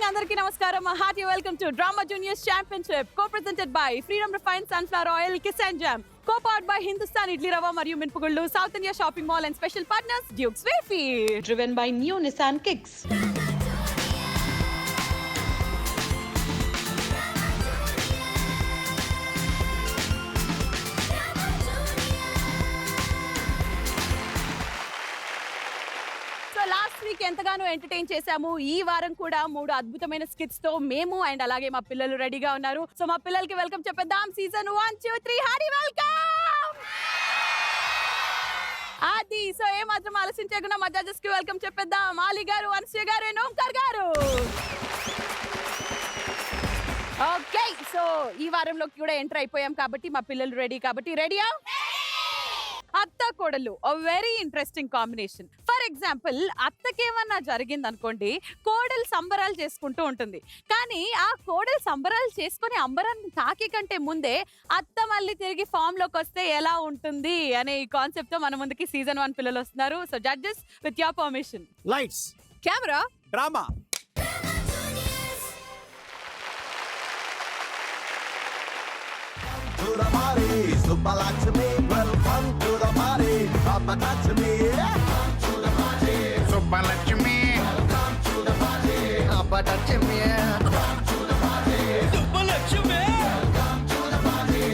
Andariki namaskaram. A hearty welcome to Drama Juniors Championship, co-presented by Freedom Refined Sunflower Oil, Kiss and Jam, co-powered by Hindustan Idli Rava Mariu Minpugullu, South India Shopping Mall and special partners Duke's Wayfi. Driven by new Nissan Kicks. Last week ఎంతగానో entertain చేశాము. ఈ వారం కూడా 3 అద్భుతమైన skits తో మేము and అలాగే మా పిల్లలు రెడీగా ఉన్నారు. సో మా పిల్లలకి వెల్కమ్ చెప్పేద్దాం. Season 1, 2, 3 hearty welcome. అది సో ఏమాత్రం ఆలోచించకుండా మా జడ్జెస్ కి వెల్కమ్ చెప్పేద్దాం. ఆలి గారు, అనసూయ గారు అండ్ ఓంకార్ గారు. ఓకే, సో ఈ వారంలోకి కూడా ఎంటర్ అయిపోయాం కాబట్టి మా పిల్లలు రెడీ కాబట్టి రెడీయా? అత్త కోడలు very interesting combination. For example, అత్తకేమన్నా జరిగింది అనుకోండి, కోడలు సంబరాలు చేసుకుంటూ ఉంటుంది. కానీ ఆ కోడలు సంబరాలు చేసుకుని అంబరాన్ని తాకే కంటే ముందే అత్త మళ్ళీ తిరిగి ఫామ్ లోకి వస్తే ఎలా ఉంటుంది అనే ఈ కాన్సెప్ట్ తో మన ముందుకి సీజన్ 1 పిల్లలు వస్తున్నారు. So judges, with your permission, lights, camera, drama. To the party, Subbalakshmi, welcome to the party, Abbatachmi, welcome to the party, Subbalakshmi, welcome to the party, అబ్బటచ్చమి, welcome to the party, Subbalakshmi, welcome to the party.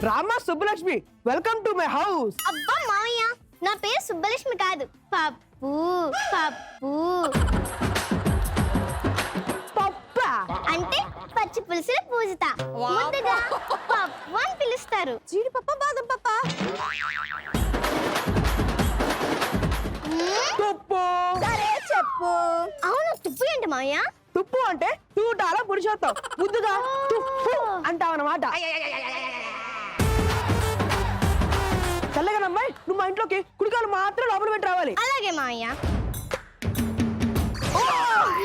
Rama Subbalakshmi, welcome to my house. అబ్బా మావయ్య, నా పేరు సుబ్బలక్ష్మి కాదు, పప్పు పప్పు. పప్పా? అంటే పచ్చి పులుసులు పూజిత. ముందుగా పప్పు అని పిలుస్తారు. జీడిపప్ప, బాదం పప్ప. తుప్పు. సరే చెప్పు. అవును, తుప్పు ఏంటి మావయ్య? తుప్పు అంటే తూటాల పురుషోత్తం. ముద్దుగా తుప్పు అంటావన్నమాట. చల్లగానమ్మాయి, నువ్వు మా ఇంట్లోకి కుడికాలు మాత్రం లోపల పెట్టి రావాలి. అలాగే మావయ్య.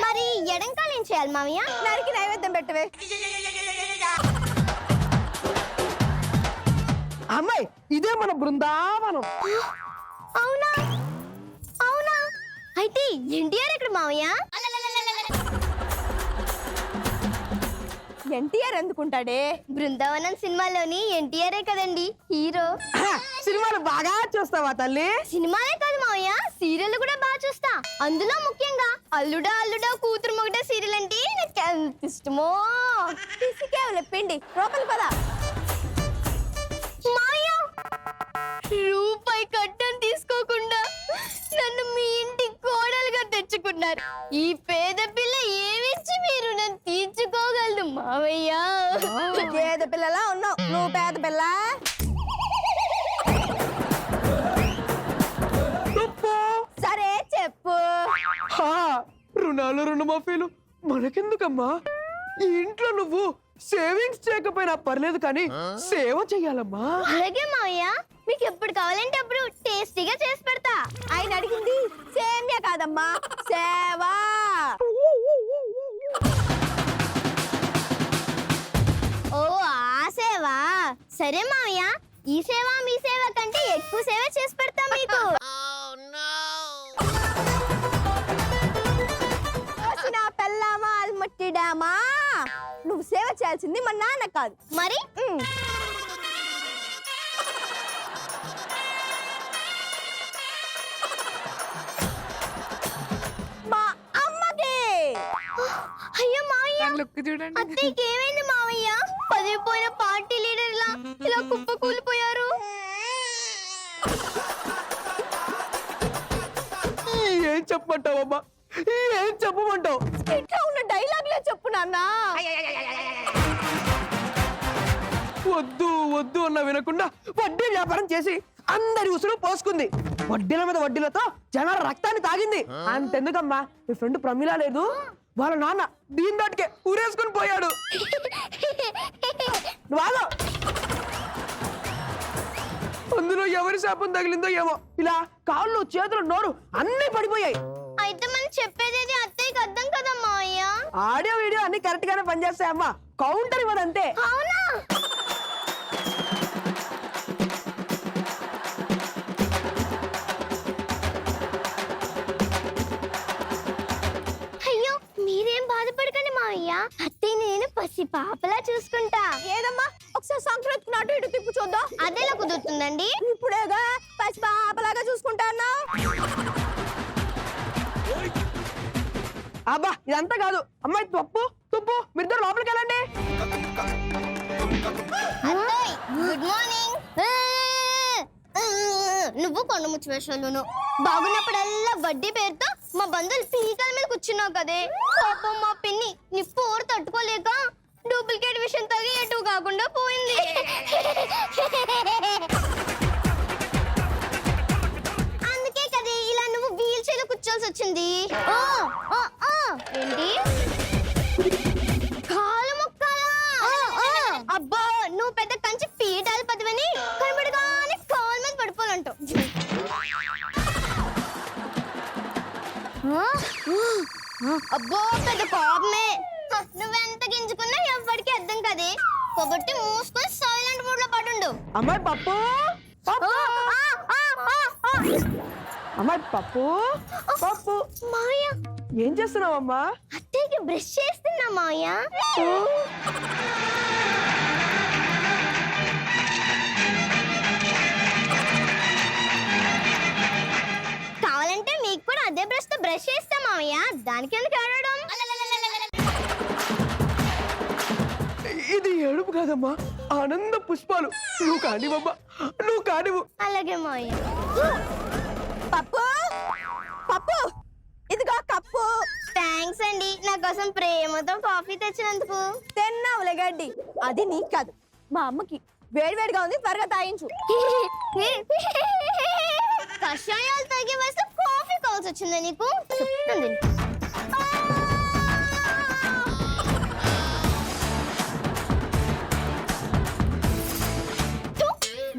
మరి ఎడంకాలు ఏం చేయాలి మావయ్య? నరికి నైవేద్యం పెట్టవే. అమ్మాయి, ఇదే మన బృందావనం. అవునా అవునా, అయితే ఎన్టీఆర్ ఎక్కడ మావయ్య? ఎన్టీఆర్ ఎందుకుంటాడే? బృందావనం సినిమాలోని ఎన్టీఆరే కదండి హీరో. సినిమాలు బాగా చూస్తావా తల్లి? సినిమాలే కాదు మావయ్య, సీరియల్ కూడా బాగా చూస్తా. అందులో ముఖ్యంగా అల్లుడా అల్లుడా కూతురు మొగట సీరియల్ అంటే నాకు ఎంత ఇష్టమో. పిండి లోపలి పద. మావయ్య, రూపాయి కట్టం తీసుకోకుండా నన్ను మీ ఇంటి కోడలుగా తెచ్చుకున్నారు. ఈ పేద పిల్ల ఏమిచ్చి మీరు నన్ను తీర్చుకోగలదు మావయ్య? పేద పిల్లలా ఉన్నావు నువ్వు. పేద పిల్ల. తుప్పు. సరే చెప్పు. హా, రుణాలు రుణమాఫీలు మనకెందుకమ్మా? ఈ ఇంట్లో నువ్వు సేవింగ్స్ చేయకపోయినా పర్లేదు, కానీ సేవ చెయ్యాలమ్మా. అలాగే మావయ్య, మీకు ఎప్పుడు కావాలంటే అప్పుడు టేస్టీగా చేసి పెడతా. ఆయన అడిగింది సేమ్యా కాదమ్మా, సేవా. ఓ ఆ సేవా? సరే మావయ్య, ఈ సేవ మీ సేవ కంటే ఎక్కువ సేవ చేసి పెడతా మీకు. నా పెళ్ళామా అల్మట్టిడామా, నువ్వు సేవ చేయాల్సింది మా నాన్న కాదు. మరి మా అమ్మకి. అయ్యో మావయ్య, చూడండి. అత్తయ్యకి ఏమైంది మావయ్య? పదిపోయిన పార్టీ లీడర్లా ఇలా కుప్ప కూలిపోయారు. ఏం చెప్పమంటావమ్మా? ఏం చెప్పమంటావు? ఇట్లా ఉన్న డైలాగ్లే చెప్పు నాన్న. వద్దు వద్దు అన్న వినకుండా వడ్డీ వ్యాపారం చేసి అందరి ఉసురు పోసుకుంది. వడ్డీల మీద వడ్డీలతో జనాల రక్తాన్ని తాగింది. అంతెందుకమ్మా, మీ ఫ్రెండ్ ప్రమిళ లేదు, వాళ్ళ నాన్న దీని దాటికే ఊరేసుకుని పోయాడు. నువ్వు అందులో ఎవరి శాపం తగిలిందో ఏమో, ఇలా కాళ్ళు చేతులు నోరు అన్నీ పడిపోయాయి. అయితే మనం చెప్పేది అత్తయ్యకి అర్థం కదా మావయ్య? ఆడియో వీడియో అన్ని కరెక్ట్ గానే పనిచేస్తాయమ్మా, కౌంటర్ ఇవ్వదంతే. అవునా? మీరేం బాధపడకండి మావయ్య, అత్తయ్య నేను పసి పాపలా చూసుకుంటా. ఏదమ్మా ఒకసారి సంక్రాంతికి నాటు ఇటు తిప్పు చూద్దాం. అదెలా కుదురుతుందండి? ఇప్పుడేగా పసి పాపలాగా చూసుకుంటా అన్నావు. అబ్బా ఇదంతా కాదు అమ్మాయి, తప్పు తుప్పు మీరిద్దరు లోపలికి వెళ్ళండి. అత్తయ్య గుడ్ మార్నింగ్. నువ్వు కొండ ముచ్చి వేషాలను బాగున్నప్పుడల్లా వడ్డీ పేరుతో మా బంధువులు పీకల మీద కూర్చున్నావు కదే. పాపం మా పిన్ని నీ పోరు తట్టుకోలేక డూప్లికేట్ విషయం తగి ఎటు కాకుండా పోయింది. అందుకే కదే ఇలా నువ్వు వీల్ చైర్లో కూర్చోల్సి వచ్చింది. ఏంటి కాలు ముక్కాలా? అబ్బా నువ్వు పెద్ద కంచి పీఠాలు పదవని కనబడగానే కాలు మీద పడిపోవాలంటావు. అబ్బో పెద్ద కోపమే. నువ్వెంత గింజుకున్నా ఎవ్వడికి అర్థం కదే. కాబట్టి మూసుకొని సైలెంట్ మూడ్ లో పడుండు. అమ్మాయి పప్పు పప్పు అమ్మాయి పప్పు పప్పు. మాయ ఏం చేస్తున్నావమ్మా? అత్తయ్యకి బ్రష్ చేస్తున్నా మాయ. కావాలంటే మీకు కూడా అదే బ్రష్ తో బ్రష్ చేస్తా మామయ్య, దానికి ఎందుకు ఆడడం? ఇది ఏడుపు కాదమ్మా, ఆనంద పుష్పాలు. నువ్వు కానివమ్మా, నువ్వు కానివు. అలాగే మామయ్య. పప్పు పప్పు ఇదిగో కప్పు. థ్యాంక్స్ అండి నా కోసం ప్రేమతో కాఫీ తెచ్చినందుకు. తిన్నావులే గడ్డి, అది నీకు కాదు మా అమ్మకి. వేడివేడిగా ఉంది, త్వరగా తాగించు. కషాయాలు తాగే వయసు కాఫీ కావాల్సి వచ్చిందా నీకు? చెప్తుంది.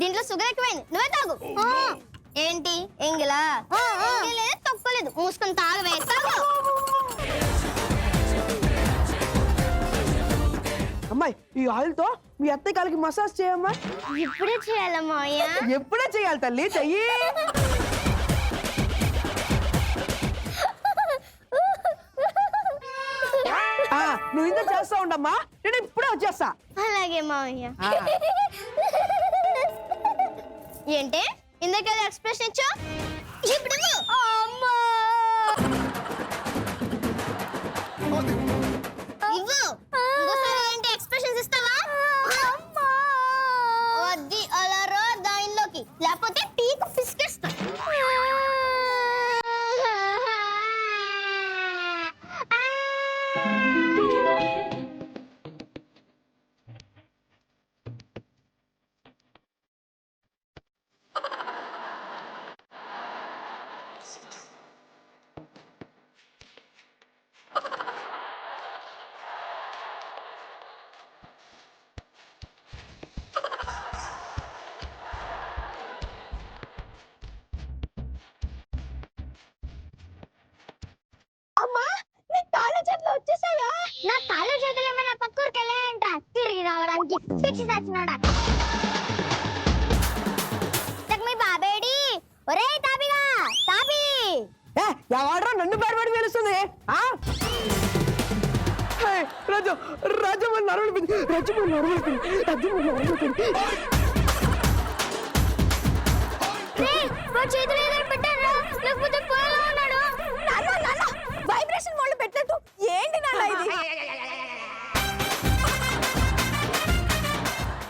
దీంట్లో షుగర్ ఎక్కువైంది, నువ్వే తాగు. ఏంటి ఎంగిలా? ఎంగిలేదు తొక్కలేదు, మూసుకొని తాగవే. తాగు. అమ్మాయి ఈ ఆయిల్ తో మీ అత్తయ్య కాలికి మసాజ్ చేయమ్మా. ఇప్పుడే చేయాలమ్మా అయ్యా? ఎప్పుడే చేయాలి తల్లి, చెయ్యి. నువ్వు ఇంత చేస్తా ఉండమ్మా, నేను ఇప్పుడే వచ్చేస్తా. అలాగే మావయ్య. ఏంటి ఇందాక ఎక్స్ప్రెషన్ ఇచ్చా? ఇప్పుడు అమ్మా ఇవ్వు. ఇంకోసారి ఏంటి ఎక్స్ప్రెషన్స్ ఇస్తావా? వద్ది అలా రా దానిలోకి, లేకపోతే పీకు పిసికేస్తా. అమ్మా నీ కాళ్ళ చేతులు వచ్చేసాయా? నా కాళ్ళు చేతులు ఏమైనా పక్కూరికి వెళ్ళాయంట తిరిగి రావడానికి. పిచ్చి చచ్చినాడా. మీ బాబేడి? ఒరే తాపిగా తాపి. ఎవడరా నన్ను బయటపడి పిలుస్తుంది? రాజు రాజు మన నరవడిపోయింది, రాజు మన నరవడిపోయింది, రాజు మన నరవడిపోయింది. చేతులు ఏదైనా పెట్టారా? లేకపోతే పొలంలో ఉన్నాడు. నాన్న వైబ్రేషన్ మోడ్ పెట్టినట్టు ఏంటి నాన్న ఇది?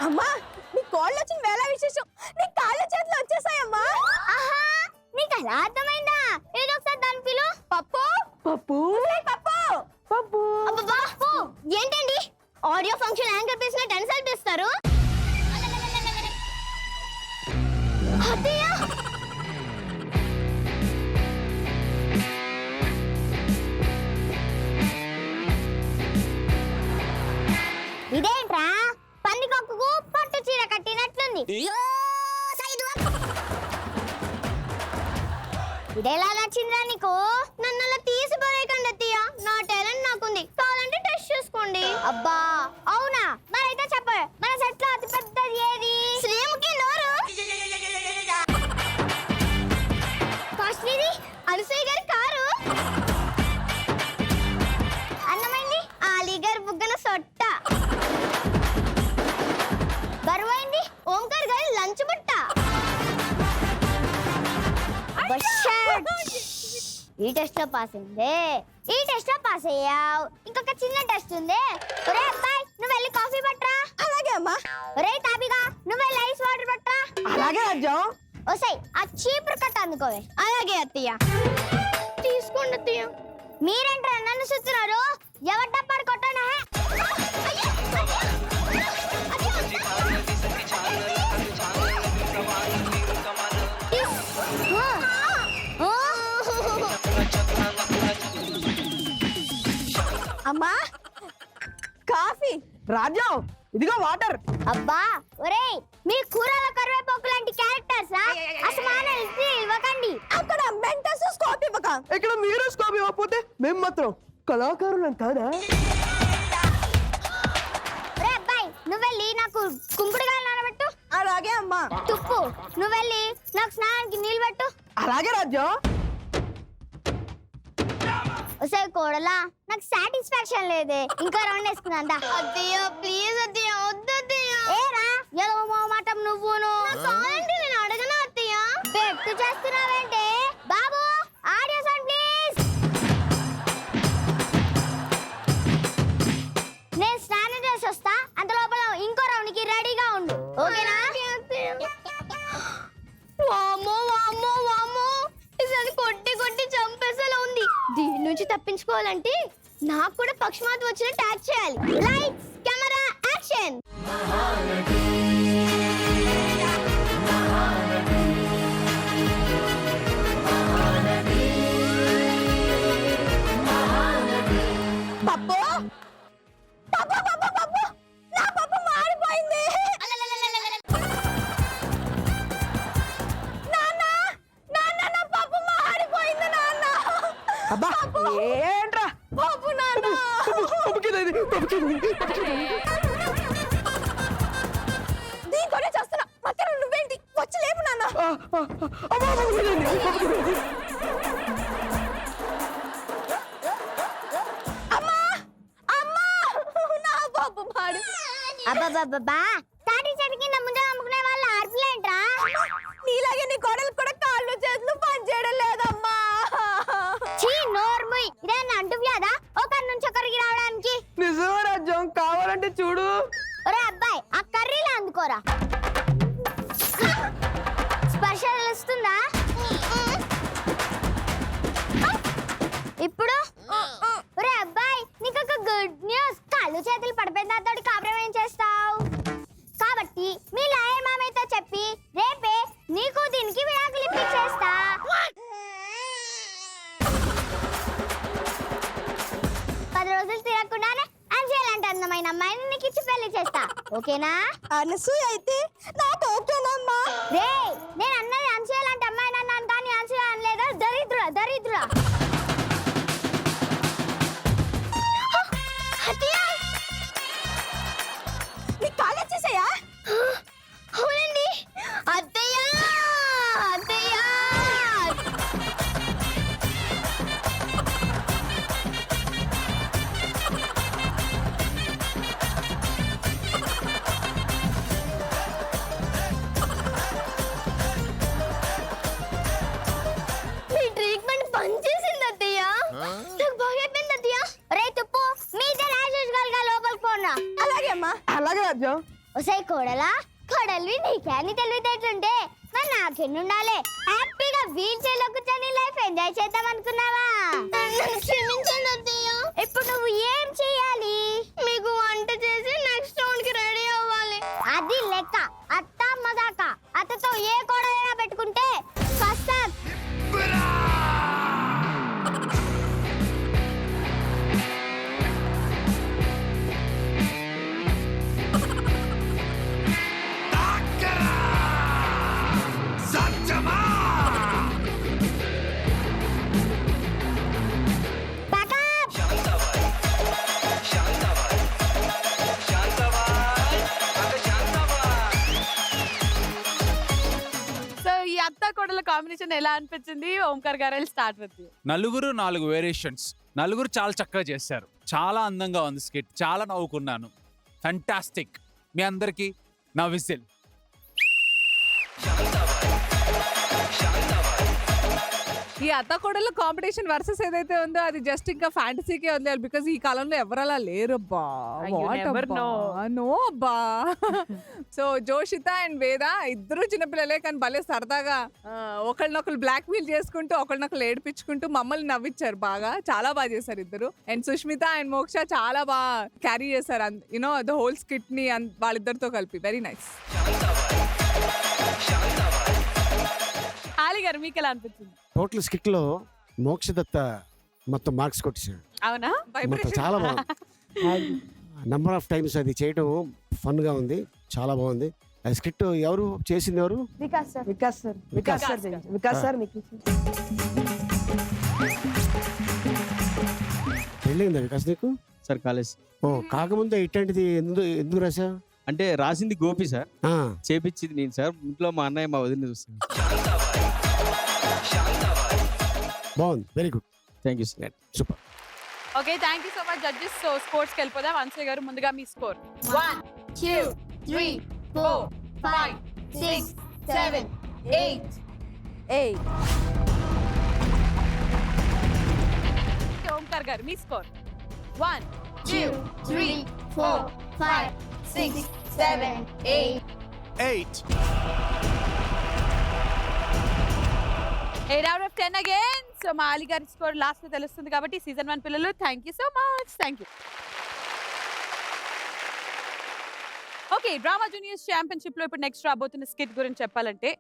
అమ్మా నీ కాళ్ళు వచ్చిన వేళ విశేషం, నీ కాళ్ళ చేతులు వచ్చేసాయమ్మా. నీకు అలా అర్థమైందా? ఏదో ఒకసారి దాని పిలు. పప్పు పప్పు పప్పు పప్పు. అబ్బబ్బా, ఏంటండి ఆడియో ఫంక్షన్ యాంకర్ పేసిన టెన్సల్ తీస్తారు? అత్తయ్య ఇదేంట్రా పందికొక్కుకు పట్టు చీర కట్టినట్లుంది. ఇదేలా నచ్చిందిరా నీకు? నన్ను అలా తీసి పడేయకండి అత్తయ్య, నా టాలెంట్ నాకుంది, కావాలంటే టెస్ట్ చేసుకోండి. అబ్బా అవునా? మరైతే చెప్ప, మన సెట్ లో అతి పెద్దది ఏది? శ్రీముఖి నోరు. కాశ్మీరి అనసూయ గారి కారు. ఈ టెస్ట్ లో పాస్ అయిందే, ఈ టెస్ట్ లో పాస్ అయ్యావు. ఇంకొక చిన్న టెస్ట్ ఉంది. ఒరే అబ్బాయి నువ్వు వెళ్ళి కాఫీ పట్టరా. అలాగే అమ్మా. ఒరే తాబిగా నువ్వు వెళ్ళి ఐస్ వాటర్ పట్టరా. అలాగే రాజ్యం. ఒసై ఆ చీపురు కట్ట అందుకోవే. అలాగే అత్తయ్య. తీసుకోండి అత్తయ్య. మీరేంట్రా నన్ను చూస్తున్నారు? ఎవరి డబ్బాడు కొట్టానా? అమ్మా కాఫీ. రాజ్యం ఇదిగో వాటర్. అబ్బా ఒరేయ్ మీ కూరల కరివేపాకు లాంటి క్యారెక్టర్స్ అసమానం ఇవ్వకండి. అక్కడ మెంటస్ స్కోప్ ఇవ్వక. ఇక్కడ మీరు స్కోప్ ఇవ్వకపోతే మేము మాత్రం కళాకారులం కాదా? ఒరే అబ్బాయి నువ్వు వెళ్ళి నాకు కుంకుడుగా నానబెట్టు. అలాగే అమ్మా. తుప్పు నువ్వు వెళ్ళి నాకు స్నానానికి నీళ్ళు పెట్టు. అలాగే రాజ్యం. ఒసే కోడలా నాకు సాటిస్ఫాక్షన్ లేదే, ఇంకా రౌండ్ వేసుకుందా. అత్తయ్య ప్లీజ్ అత్తయ్య వద్దు అత్తయ్య. ఏరా ఎలవ మొహమాటం నువ్వును. నేను అడగను అత్తయ్య. బెట్టు చేస్తున్నావేంటే బాబు? Audio sound please. నేను స్నానం చేసి వస్తా, అంత లోపల ఇంకో రౌండ్ కి రెడీగా ఉండు. ఓకేనా? వామ్మో వామ్మో వామ్మో ఇసలు కొట్టి కొట్టి చంపేసేలా ఉంది. దీని నుంచి తప్పించుకోవాలంటే నాకు కూడా పక్షమాతం వచ్చినట్టు యాక్ట్ చేయాలి. Lights camera action. పప్పు పప్పు పప్పు పప్పు నా పప్పు మాడిపోయింది. నాన్న నాన్న నా పప్పు మాడిపోయింది నాన్న. అబ్బా ఏంట్రా పప్పు నాన్న. దీంతోనే చేస్తున్నా. మధ్యలో నువ్వేంటి? వచ్చి లేపు నాన్న. అమ్మా అమ్మా నా పప్పు మాడి. అబ్బబ్బబ్బా తాటి చెట్టు కింద ముందు అమ్ముకునే వాళ్ళ ఆర్పులేంట్రా? నీలాగే నీ కోడలు కూడా కాళ్ళు చేతులు పనిచేయడం లేదమ్మా. చీ నోర్ముయ్. ఇదేనా అంటు వ్యాధా ఒకరి నుంచి ఒకరికి రావడానికి? నిజమే రాజ్యం, కావాలంటే చూడు. ఒరే అబ్బాయి ఆ కర్రీలో అందుకోరా. స్పర్శ తెలుస్తుందా? ఇప్పుడు ఒరే అబ్బాయి నీకు ఒక గుడ్ న్యూస్. కాళ్ళు చేతులు పడిపోయిన దాంతో కాపురం ఏం చేస్తావు? కాబట్టి మీ లాయర్ మామయ్యతో చెప్పి రేపే నీకు దీనికి విడాకులు ఇప్పించేస్తా. 10 రోజులు తిరగకుండానే అంజేలాంటి అందమైన అమ్మాయిని నీకు ఇచ్చి పెళ్లి చేస్తా. ఓకేనా? అనసూయ అయితే నాకు ఓకేనమ్మా. రే నేను అన్నది అంజేలాంటి అమ్మాయిని అన్నాను కానీ అంజేలా అనలేదా? దరిద్ర దరిద్ర. నీ కాళ్ళు వచ్చేసాయా? అవునండి అత్తయ్య అత్తయ్య. మీ ట్రీట్మెంట్ పనిచేసింది అత్తయ్య. నాకు బాగా అయిపోయింది అత్తయ్య. రే తుప్పు మీదే రాజుగాలుగా లోపలికి పోనా. అలాగే అమ్మా. అలాగే రాజ్యం. ఒసై కోడలా కోడల్వి నీకేని తెలివితేటలుంటే మరి నాకెన్ని ఉండాలి? హ్యాపీగా వీల్ చైర్లో కూర్చొని లైఫ్ ఎంజాయ్ చేద్దాం అనుకున్నావా? క్షమించండి అత్తయ్య. ఇప్పుడు నువ్వు ఏం చేయాలి? మీకు వంట చేసి నెక్స్ట్ రౌండ్ కి రెడీ అవ్వాలి. అది లెక్క. అత్త మదాక అత్తతో ఏ కోడలైనా పెట్టుకుంటే కష్టం. సత్యమా కోడల కాంబినేషన్ ఎలా అనిపించింది? ఓంకార్ గారు స్టార్ట్ విత్ యు. నలుగురు 4 వేరియేషన్స్. నలుగురు చాలా చక్కగా చేశారు. చాలా అందంగా ఉంది స్కిట్. చాలా నవ్వుకున్నాను. ఫ్యాంటాస్టిక్. మీ అందరికీ నా విజిల్. ఈ అత్తకోడల కాంపిటీషన్ వర్సెస్ ఏదైతే ఉందో అది జస్ట్ ఇంకా ఫ్యాంటసీకే వదిలేయాలి. బికాస్ ఈ కాలంలో ఎవరు అలా లేరబ్బా. నో అబ్బా. సో జోషిత అండ్ వేద ఇద్దరు చిన్నపిల్లలే కానీ భలే సరదాగా ఒకళ్ళనొకళ్ళు బ్లాక్ మెయిల్ చేసుకుంటూ ఒకళ్ళనొకళ్ళు ఏడిపించుకుంటూ మమ్మల్ని నవ్వించారు బాగా. చాలా బాగా చేశారు ఇద్దరు. అండ్ సుష్మిత అండ్ మోక్ష చాలా బాగా క్యారీ చేశారు యూనో ద హోల్ స్కిట్ ని వాళ్ళిద్దరితో కలిపి. Very nice. ఆలి గారు మీకు ఎలా అనిపించింది? టోటల్ స్కిట్ లో మోక్షదత్త మొత్తం మార్క్స్ కొట్టేశాడు. అవునా? మొత్తం చాలా బాగుంది. నంబర్ ఆఫ్ టైమ్స్ అది చేయడం ఫన్ గా ఉంది, చాలా బాగుంది. ఆ స్క్రిప్ట్ ఎవరు చేసింది? ఎవరు? వికాస్ సార్ మీకు పెళ్ళిందా వికాస్ నీకు? Sir college. ఓ కాకముందే ఇట్లాంటిది ఎందుకు రాసా? అంటే రాసింది గోపి సార్, చేపించింది నేను సార్. ఇంట్లో మా అన్నయ్య మా వదిన చూస్తాను. బాగుంది, very good, thank you sir, super. Okay, thank you so much judges. So స్పోర్ట్స్కి వెళ్ళిపోదాం. అన్సూయ గారు ముందుగా మీ స్కోర్. 1 2 3 4 5 6 7 8. ఓంకార్ గారు మీ score. 1 2 3 4 5 6 7 8. 8. 8 out of 10 again. So మా ఆలి గారి స్కోర్ లాస్ట్ లో తెలుస్తుంది కాబట్టి సీజన్ 1 పిల్లలు thank you so much. Thank you. Okay, drama juniors championship లో ఇప్పుడు నెక్స్ట్ రాబోతున్న స్కిట్ గురించి చెప్పాలంటే,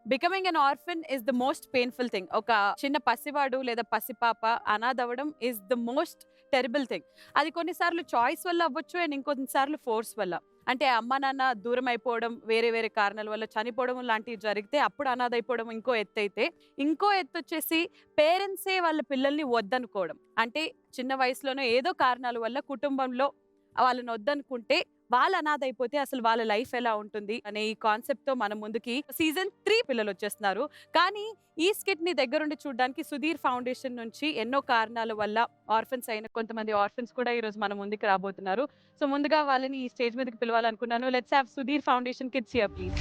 becoming an orphan is the most painful thing. ఒక చిన్న పసివాడు లేదా పసిపాప అనాథవడం is the most terrible thing. అది కొన్నిసార్లు చాయిస్ వల్ల అవ్వచ్చు అండ్ ఇంకొన్నిసార్లు ఫోర్స్ వల్ల. అంటే అమ్మ నాన్న దూరం అయిపోవడం, వేరే వేరే కారణాల వల్ల చనిపోవడం లాంటివి జరిగితే అప్పుడు అనాథ అయిపోవడం ఇంకో ఎత్తు అయితే, ఇంకో ఎత్తు వచ్చేసి పేరెంట్సే వాళ్ళ పిల్లల్ని వద్దనుకోవడం. అంటే చిన్న వయసులోనే ఏదో కారణాల వల్ల కుటుంబంలో వాళ్ళని వద్దనుకుంటే వాళ్ళు అనాథ అయిపోతే అసలు వాళ్ళ లైఫ్ ఎలా ఉంటుంది అనే ఈ కాన్సెప్ట్ తో మన ముందుకి సీజన్ 3 పిల్లలు వచ్చేస్తున్నారు. కానీ ఈ స్కిట్ ని దగ్గరుండి చూడడానికి సుధీర్ ఫౌండేషన్ నుంచి ఎన్నో కారణాల వల్ల ఆర్ఫన్స్ అయిన కొంతమంది ఆర్ఫన్స్ కూడా ఈ రోజు మన ముందుకు రాబోతున్నారు. సో ముందుగా వాళ్ళని ఈ స్టేజ్ మీదకి పిలవాలనుకున్నాను. Let's have Sudheer foundation kids here please.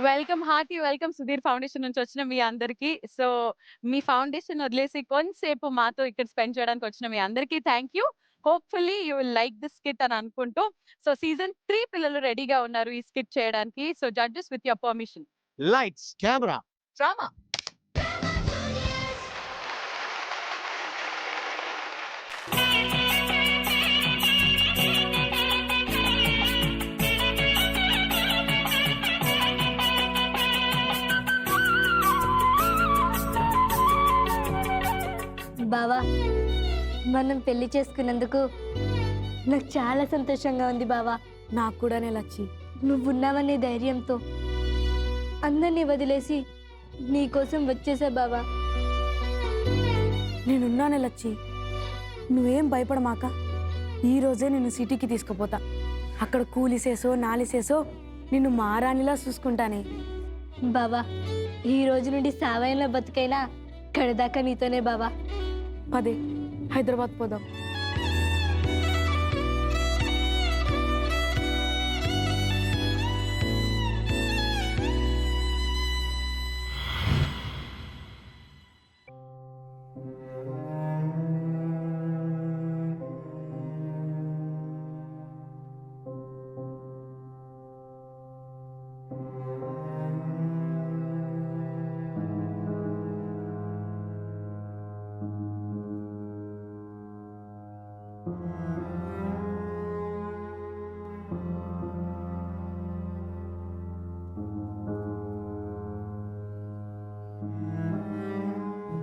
Welcome, hearty welcome Sudheer foundation నుంచి వచ్చిన మీ అందరికి. సో మీ ఫౌండేషన్ వదిలేసి కొంతసేపు మాతో ఇక్కడ స్పెండ్ చేయడానికి వచ్చిన మీ అందరికి thank you. Hopefully you will like this skit అని అనుకుంటూ, సో సీజన్ 3 పిల్లలు రెడీగా ఉన్నారు ఈ స్కిట్ చేయడానికి. So judges with your permission. Lights, camera, drama. బావా, మనం పెళ్లి చేసుకున్నందుకు నాకు చాలా సంతోషంగా ఉంది బావా. నాకు కూడా లచ్చి. నువ్వున్నావనే ధైర్యంతో అందరినీ వదిలేసి నీకోసం వచ్చేసా బావా. నేనున్నానే లచ్చి, నువ్వేం భయపడమాక. ఈ రోజే నిన్ను సిటీకి తీసుకుపోతా. అక్కడ కూలిసేసో నాలిసేసో నిన్ను మారానిలా చూసుకుంటానే. బావా, ఈ రోజు నుండి సావయంలో బతుకైనా కడదాకా నీతోనే బావా. పదే హైదరాబాద్ పోదాం.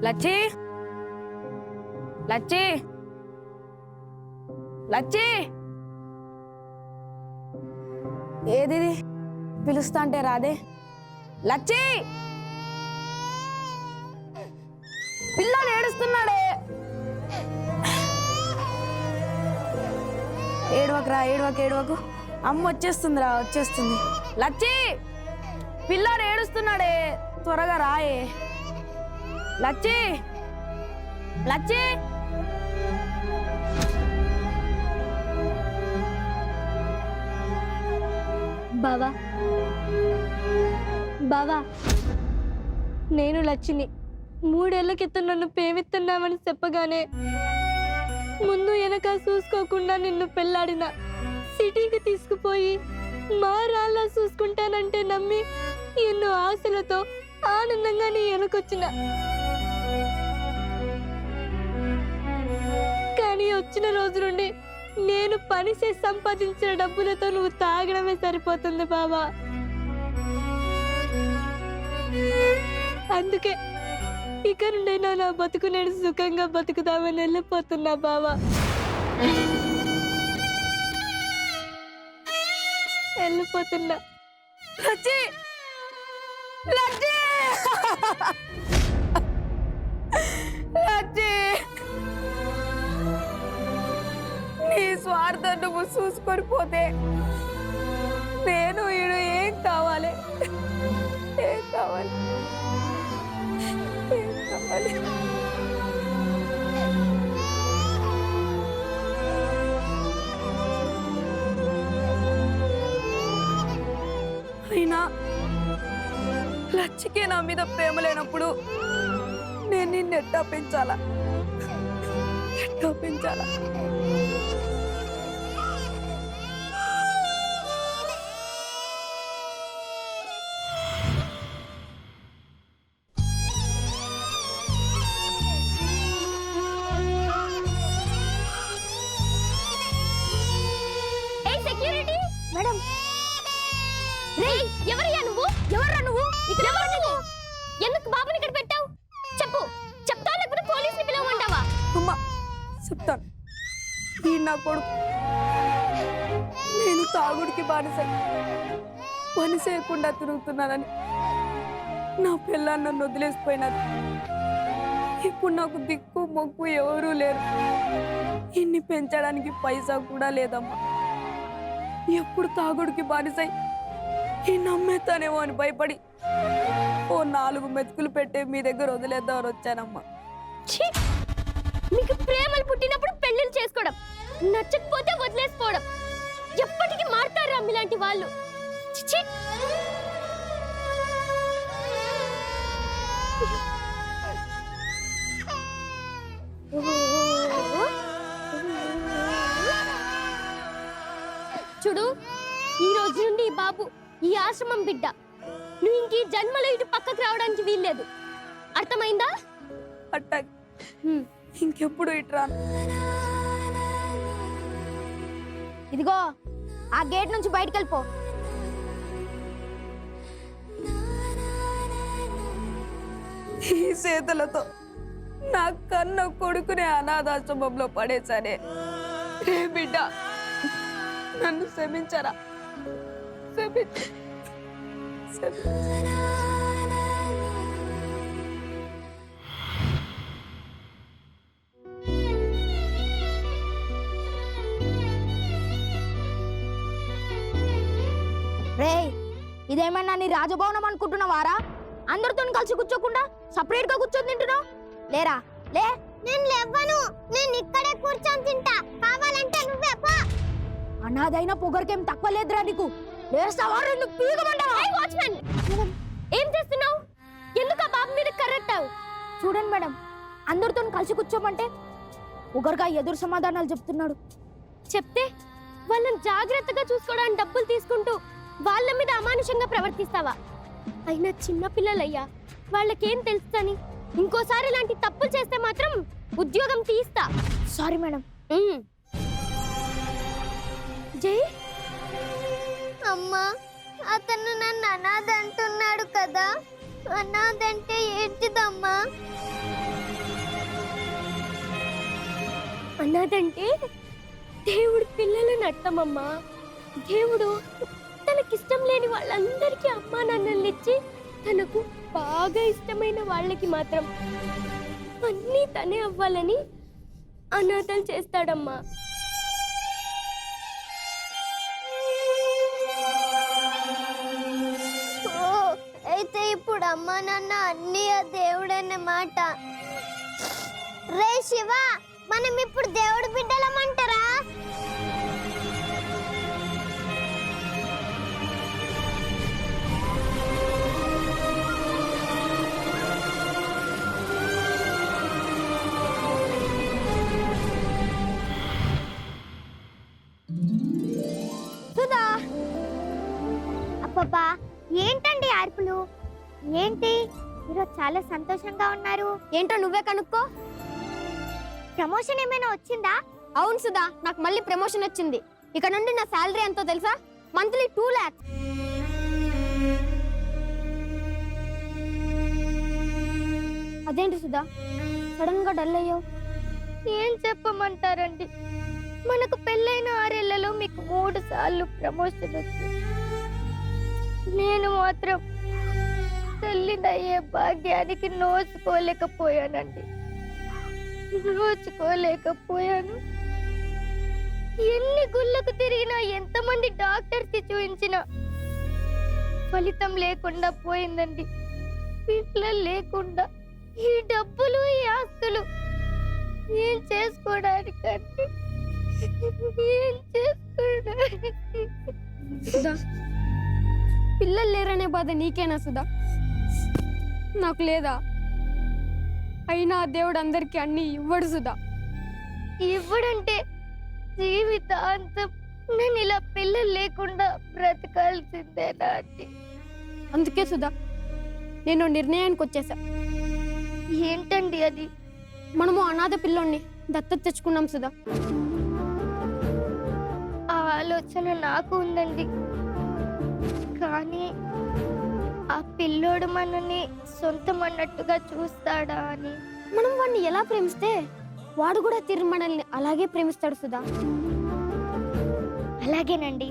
లచ్చి, లచ్చి, లచ్చి, ఏది పిలుస్తా అంటే రాదే? లచ్చి, పిల్లాడు ఏడుస్తున్నాడే. ఏడవకరా, ఏడవకు. అమ్మ వచ్చేస్తుందిరా, వచ్చేస్తుంది. లచ్చి, పిల్లాడు ఏడుస్తున్నాడే, త్వరగా రాయే. లచ్చి, లచ్చి, బావా బావా, నేను లక్ష్మి 3 ఏళ్ల క్రితం నన్ను ప్రేమిస్తున్నామని చెప్పగానే ముందు వెనక చూసుకోకుండా నిన్ను పెళ్ళాడిన, సిటీకి తీసుకుపోయి మా రాళ్ళ చూసుకుంటానంటే నమ్మి ఎన్నో ఆశలతో ఆనందంగా నీ వెనకొచ్చిన. కానీ వచ్చిన రోజు నుండి నేను పని చేసి సంపాదించిన డబ్బులతో నువ్వు తాగడమే సరిపోతుంది బావా. అందుకే ఇక నుండైనా నా బతుకు నేను సుఖంగా బతుకుదామని వెళ్ళిపోతున్నా బావా. వెళ్ళిపోతున్నా. లచ్చి లచ్చి లచ్చి, నీ స్వార్థం నువ్వు చూసుకొని పోతే నేను ఈడు ఏం కావాలి, ఏం కావాలి, ఏం కావాలి? అయినా లచ్చికే నా మీద ప్రేమ లేనప్పుడు నేను నిన్ను ఎట్టా పెంచాలా, ఎట్టా పెంచాలా? మేడం, రేయ్, ఎవరయ్యా నువ్వు? ఎవర్రా నువ్వు? ఇక్కడ ఎవరు నువ్వు? ఎందుకు బాబుని ఇక్కడ పెట్టావు? చెప్పు. చెప్తావా లేకపోతే పోలీసుని పిలవమంటావా? అమ్మా చెప్తాను. ఈ నా కొడుకు, నేను తాగుడికి బానిస, పని చేయకుండా తిరుగుతున్నానని నా పిల్లని నన్ను వదిలేసిపోయినది. ఇప్పుడు నాకు దిక్కు మొక్కు ఎవరూ లేరు. ఇన్ని పెంచడానికి పైసా కూడా లేదమ్మా. ఎప్పుడు తాగుడికి బానిసై ఈ నమ్మేస్తానేమో అని భయపడి ఓ 4 మెతుకులు పెట్టే మీ దగ్గర వదిలేద్దామని వచ్చానమ్మా. మీకు ప్రేమలు పుట్టినప్పుడు పెళ్లిళ్ళు చేసుకోవడం, నచ్చకపోతే వదిలేసిపోవడం. ఎప్పటికీ మారుతారు మీలాంటి వాళ్ళు. ఛీ! చూడు, ఈ రోజు నుండి ఈ బాబు ఈ ఆశ్రమం బిడ్డ. నువ్వు ఇంక ఈ జన్మలో ఇటు పక్కకు రావడానికి వీల్లేదు. అర్థమైందా? అట్టా ఇంకెప్పుడు ఇట్రా. ఇదిగో ఆ గేట్ నుంచి బయటకు వెళ్ళిపో. ఈ చేతులతో నా కన్న కొడుకునే అనాథాశ్రమంలో పడేశానే. రే బిడ్డ, నన్ను క్షమించరా, క్షమించు. రేయ్, ఇదేమన్నా నీ రాజభవనం అనుకుంటున్నావారా? అందరితో కలిసి కూర్చోకుండా సపరేట్ గా కూర్చొని తింటున్నావు. లేరా, లే. నేను లేవను, నేను ఇక్కడే కూర్చొని తింటా. కావాలంటే నువ్వే పో. అనాదైన పొగరికేం తక్కువ లేదురా నీకు. లేస్తావా? రెండు పీగమంటావా? ఏయ్ వాచ్మెన్, ఏం చేస్తున్నావు? ఎందుకు ఆ బాబు మీద కర్రెట్టావు? చూడండి మేడం, అందరితో కలిసి కూర్చోమంటే పొగరుగా ఎదురు సమాధానాలు చెప్తున్నాడు. చెప్తే వాళ్ళని జాగ్రత్తగా చూసుకోవడానికి డబ్బులు తీసుకుంటూ వాళ్ళ మీద అమానుషంగా ప్రవర్తిస్తావా? అయినా చిన్న పిల్లలయ్యా, వాళ్ళకేం తెలుస్తని. ఇంకోసారి ఇలాంటి తప్పులు చేస్తే మాత్రం ఉద్యోగం తీస్తా. Sorry madam. జై, అమ్మా, అతను నన్ను అనాథ అంటున్నాడు కదా. అనాథ అంటే ఏంటిదమ్మా? అనాథంటే దేవుడు పిల్లలను అర్థమమ్మా. దేవుడు తనకిష్టం లేని వాళ్ళందరికీ అమ్మా నాన్నల్ని ఇచ్చి తనకు బాగా ఇష్టమైన వాళ్ళకి మాత్రం అన్నీ తనే అవ్వాలని అనాథలు చేస్తాడమ్మా. అయితే ఇప్పుడు అమ్మా నాన్న అన్నీ ఆ దేవుడన్నమాట. రే శివ, మనం ఇప్పుడు దేవుడు బిడ్డలమంటారా? అబ్బబ్బా ఏంటండి అరుపులు? ఏంటి ఈరోజు చాలా సంతోషంగా ఉన్నారు? ఏంటో నువ్వే కనుక్కో. ప్రమోషన్ ఏమైనా వచ్చిందా? అవును సుధా, నాకు మళ్ళీ ప్రమోషన్ వచ్చింది. ఇక నుండి నా శాలరీ ఎంతో తెలుసా? Monthly 2 lakhs. అదేంటి సుధా సడన్ గా డల్ అయ్యావు? ఏం చెప్పమంటారండి, మనకు పెళ్ళైన 6 ఏళ్లలో మీకు 3 సార్లు ప్రమోషన్ వచ్చింది. నేను మాత్రం తల్లినయ్యే భాగ్యానికి నోచుకోలేకపోయానండి. ఎన్ని గుళ్ళకు తిరిగినా, ఎంతమంది డాక్టర్స్ కి చూపించినా ఫలితం లేకుండా పోయిందండి. పిల్లలు లేకుండా ఈ డబ్బులు, ఈ ఆస్తులు ఏం చేసుకోవడానికండి? సుధా, పిల్లలు లేరనే బాధ నీకేనా సుధా? నాకు లేదా? అయినా దేవుడు అందరికి అన్ని ఇవ్వడు సుధా. ఇవ్వడంటే జీవితాంతం నేను ఇలా పిల్లలు లేకుండా బ్రతకాల్సిందేనా అండి? అందుకే సుధా నేను నిర్ణయానికి వచ్చేసా. ఏంటండి అది? మనము అనాథ పిల్లోని దత్తత తెచ్చుకున్నాం సుధా. ఆ ఆలోచన నాకు ఉందండి, కానీ ఆ పిల్లోడు మనని సొంతం అన్నట్టుగా చూస్తాడా అని. మనం వాడిని ఎలా ప్రేమిస్తే వాడు కూడా తిరిగి మనల్ని అలాగే ప్రేమిస్తాడు సుధా. అలాగేనండి.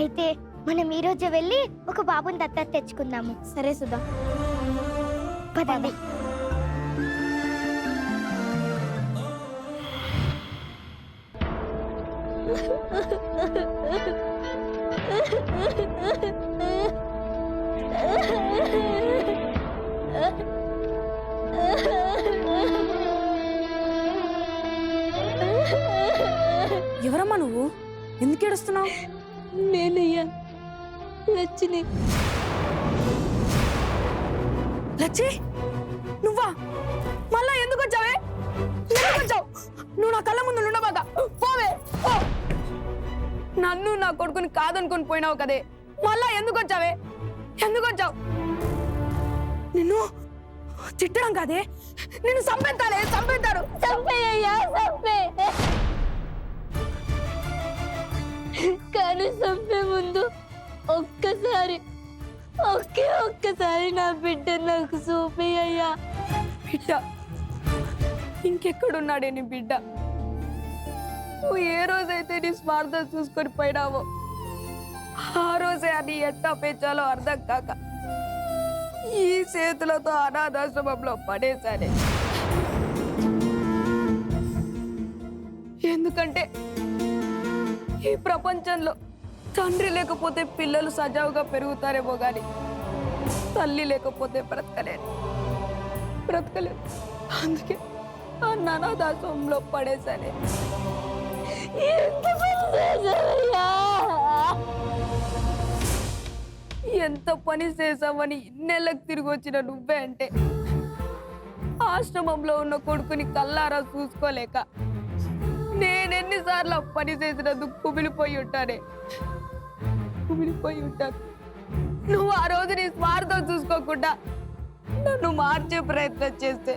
అయితే మనం ఈ రోజు వెళ్ళి ఒక బాబుని దత్తత తెచ్చుకుందాము. సరే సుధా, పదండి. ఎవరమ్మా నువ్వు? ఎందుకు ఏడుస్తున్నావు? నేనయ్యా, లచ్చిని. లచ్చి, నువ్వా? మళ్ళా ఎందుకు వచ్చావే? ఎందుకు వచ్చావు? నువ్వు నా కళ్ళ ముందు ఉండబాక పోవే. నన్ను నా కొడుకుని కాదనుకొని పోయినావు కదే, మళ్ళా ఎందుకు వచ్చావే? ఎందుకు వచ్చావు? నిన్ను తిట్టడం కాదే, నిన్ను చంపేస్తారే, చంపేస్తారు. చంపేయ్యా, చంపే. కానీ చంపే ముందు ఒక్కసారి నా బిడ్డ నాకు చూపేయ్యా. బిడ్డ ఇంకెక్కడున్నాడే నీ బిడ్డ? నువ్వు ఏ రోజైతే నీ స్వార్థం చూసుకొని పోయినావో ఆ రోజే అని ఎట్టా పెంచాలో అర్థం కాక ఈ చేతులతో అనాథాశ్రమంలో పడేశానే. ఎందుకంటే ఈ ప్రపంచంలో తండ్రి లేకపోతే పిల్లలు సజావుగా పెరుగుతారేమో గాని తల్లి లేకపోతే బ్రతకలేరు. అందుకే ఆ అనాథాశ్రమంలో పడేశానే. ఎంత పని చేసావని ఇన్నేళ్ళకి తిరిగి వచ్చిన నువ్వే అంటే ఆశ్రమంలో ఉన్న కొడుకుని కల్లారా చూసుకోలేక నేనెన్నిసార్లు పని చేసినందుకు కుమిలిపోయి ఉంటాను. నువ్వు ఆ రోజు నీ స్వార్థం చూసుకోకుండా నన్ను మార్చే ప్రయత్నం చేస్తే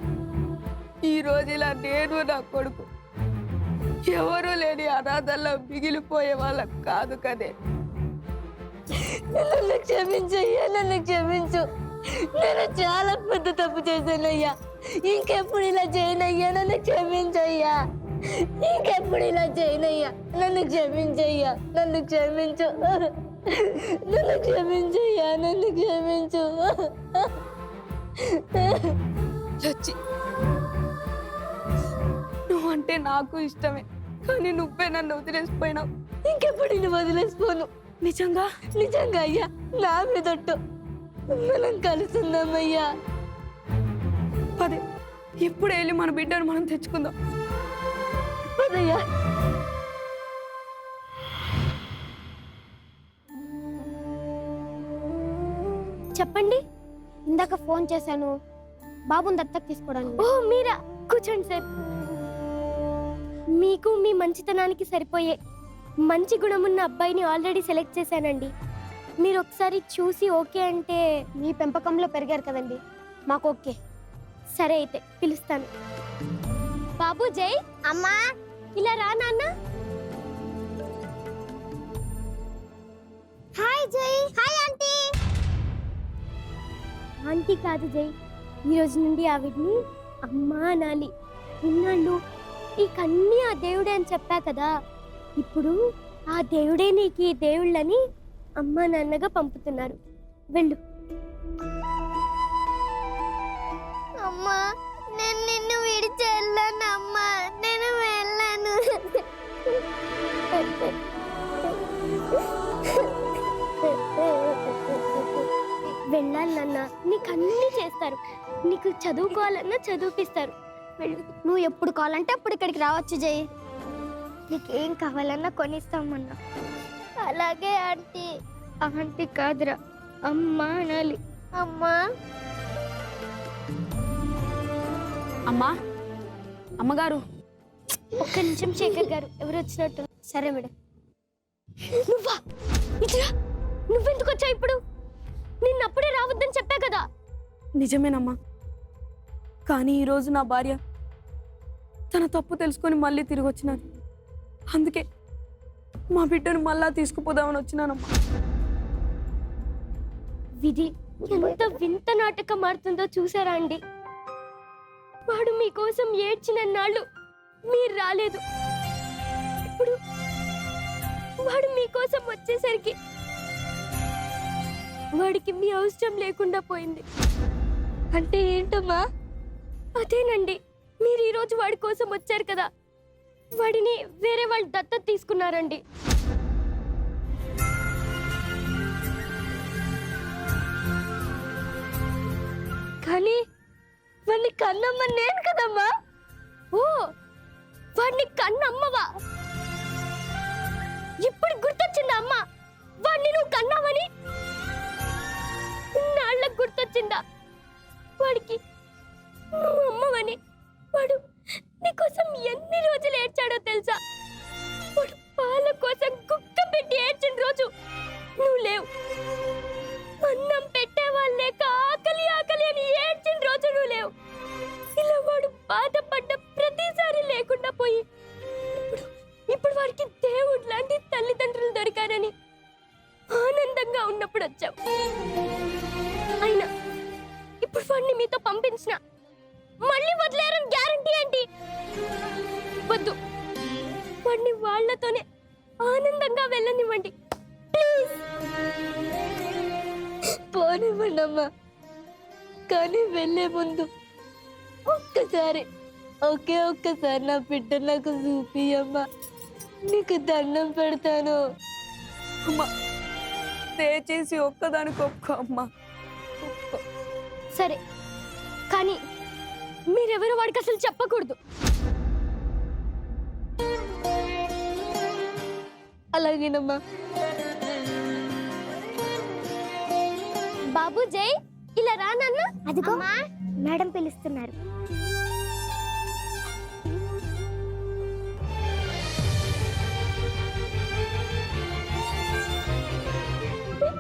ఈ రోజు ఇలా నేను నా కొడుకు ఎవరూ లేని అనాథల్లో మిగిలిపోయే వాళ్ళం కాదు కదే. నన్ను క్షమించయ్యా, నన్ను క్షమించు. నేను చాలా పెద్ద తప్పు చేశానయ్యా. ఇంకెప్పుడు ఇలా చేయనయ్యా, నన్ను క్షమించయ్యా. ఇంకెప్పుడు ఇలా చేయనయ్యా, నన్ను క్షమించయ్యా, నన్ను క్షమించు. నన్ను క్షమించయ్యా, నన్ను క్షమించు. లచ్చి, నువ్వంటే నాకు ఇష్టమే, కానీ నువ్వే నన్ను వదిలేసిపోయినావు. ఇంకెప్పుడు నేను వదిలేసిపోను. నిజంగా నిజంగా అయ్యా, నా మీదట్టు మనం కలుసుందామయ్యా. పదే, ఇప్పుడు వెళ్ళి మన బిడ్డను మనం తెచ్చుకుందాం. పదయ్యా. చెప్పండి, ఇందాక ఫోన్ చేశాను బాబుని దత్తత తీసుకోవడానికి. ఓ మీరా, కూర్చోండి సార్. మీకు మీ మంచితనానికి సరిపోయే మంచి గుణమున్న అబ్బాయిని ఆల్రెడీ సెలెక్ట్ చేశానండి. మీరు ఒకసారి చూసి ఓకే అంటే మీ పెంపకంలో పెరిగారు కదండి, మాకు ఓకే. సరే అయితే పిలుస్తాను. బాబు జై, అమ్మా ఇలా రా నాన్న. హాయ్ జై. Hi aunty. ఆంటీ కాదు జై, ఈ రోజు నుండి ఆవిడ్ని అమ్మా అనాలి. ఇన్నాళ్ళు నీకన్నీ ఆ దేవుడే అని చెప్పా కదా, ఇప్పుడు ఆ దేవుడే నీకు ఈ దేవుళ్ళని అమ్మా నాన్నగా పంపుతున్నారు. వెళ్ళు. అమ్మా నేను నిన్ను విడిచి వెళ్ళాను అమ్మా, నేను వెళ్ళాను. వెళ్ళాలి నాన్న, నీకు అన్నీ చేస్తారు. నీకు చదువుకోవాలన్నా చదివిపిస్తారు. వెళ్ళు. నువ్వు ఎప్పుడు కావాలంటే అప్పుడు ఇక్కడికి రావచ్చు జై. నీకేం కావాలన్నా కొనిస్తామన్నా. అలాగే ఆంటీ. ఆంటీ కాదురా, అమ్మా అనాలి. అమ్మా. అమ్మా, అమ్మగారు. ఒక్క నిమిషం శేఖర్ గారు, ఎవరు వచ్చినట్టు. సరే మేడం. నువ్వా? ఇట్లా నువ్వెందుకు వచ్చావు ఇప్పుడు? నిన్నప్పుడే రావద్దని చెప్పా కదా. నిజమేనమ్మా, కానీ ఈరోజు నా భార్య తన తప్పు తెలుసుకొని మళ్ళీ తిరిగి వచ్చినది. అందుకే మా బిడ్డను మళ్ళా తీసుకుపోదామని వచ్చినానమ్మా. విధి ఎంత వింత నాటకం ఆడుతుందో చూసారా అండి? వాడు మీకోసం ఏడ్చిన నాళ్ళు మీరు రాలేదు. ఇప్పుడు వాడు మీకోసం వచ్చేసరికి వాడికి మీ అవసరం లేకుండా పోయింది. అంటే ఏంటమ్మా? అదేనండి, మీరు ఈరోజు వాడి కోసం వచ్చారు కదా, వాడిని వేరే వాళ్ళు దత్తత తీసుకున్నారండి. కానీ వాడిని కన్నమ్మ నేను కదమ్మా. ఓ, వాడిని కన్నమ్మవా? ఇప్పుడు గుర్తొచ్చిందా అమ్మ వాడిని నువ్వు కన్నావని? నాళ్ళకు గుర్తొచ్చిందా వాడికి నువ్వు అమ్మవని? వాడు నీకోసం ఎన్ని రోజులు ఏడ్చాడో తెలుసా? వాడు పాల కోసం కుక్క పెట్టి ఏడ్చిన రోజు నువ్వు లేవు. అన్నం పెట్టేవాళ్ళు లేక ఆకలి ఆకలి అని ఏడ్చిన రోజు నువ్వు లేవు. ఇలా వాడు బాధపడ్డ ప్రతిసారి లేకుండా పోయి ఇప్పుడు వాడికి దేవుడు లాంటి తల్లిదండ్రులు దొరికారని ఆనందంగా ఉన్నప్పుడు వచ్చావు. అయినా ఇప్పుడు వాడిని మీతో పంపించిన మళ్ళీ వదిలేరని గ్యారంటీ ఏంటి? వద్దు, వాడిని వాళ్ళతోనే ఆనందంగా వెళ్ళనివ్వండి ప్లీజ్. పోనివ్వండి అమ్మా, కానీ వెళ్ళే ముందు ఒక్కసారి, ఒక్కసారి నా బిడ్డ నాకు చూపియమ్మా, నీకు దండం పెడతాను. అమ్మా, దయచేసి ఒక్కదానికి ఒక్క అమ్మా. సరే, కానీ మీరెవరు వాడికి అసలు చెప్పకూడదు. అలాగేనమ్మా. బాబు జై, ఇలా రా నాన్న. అదిగో మేడం పిలుస్తున్నారు.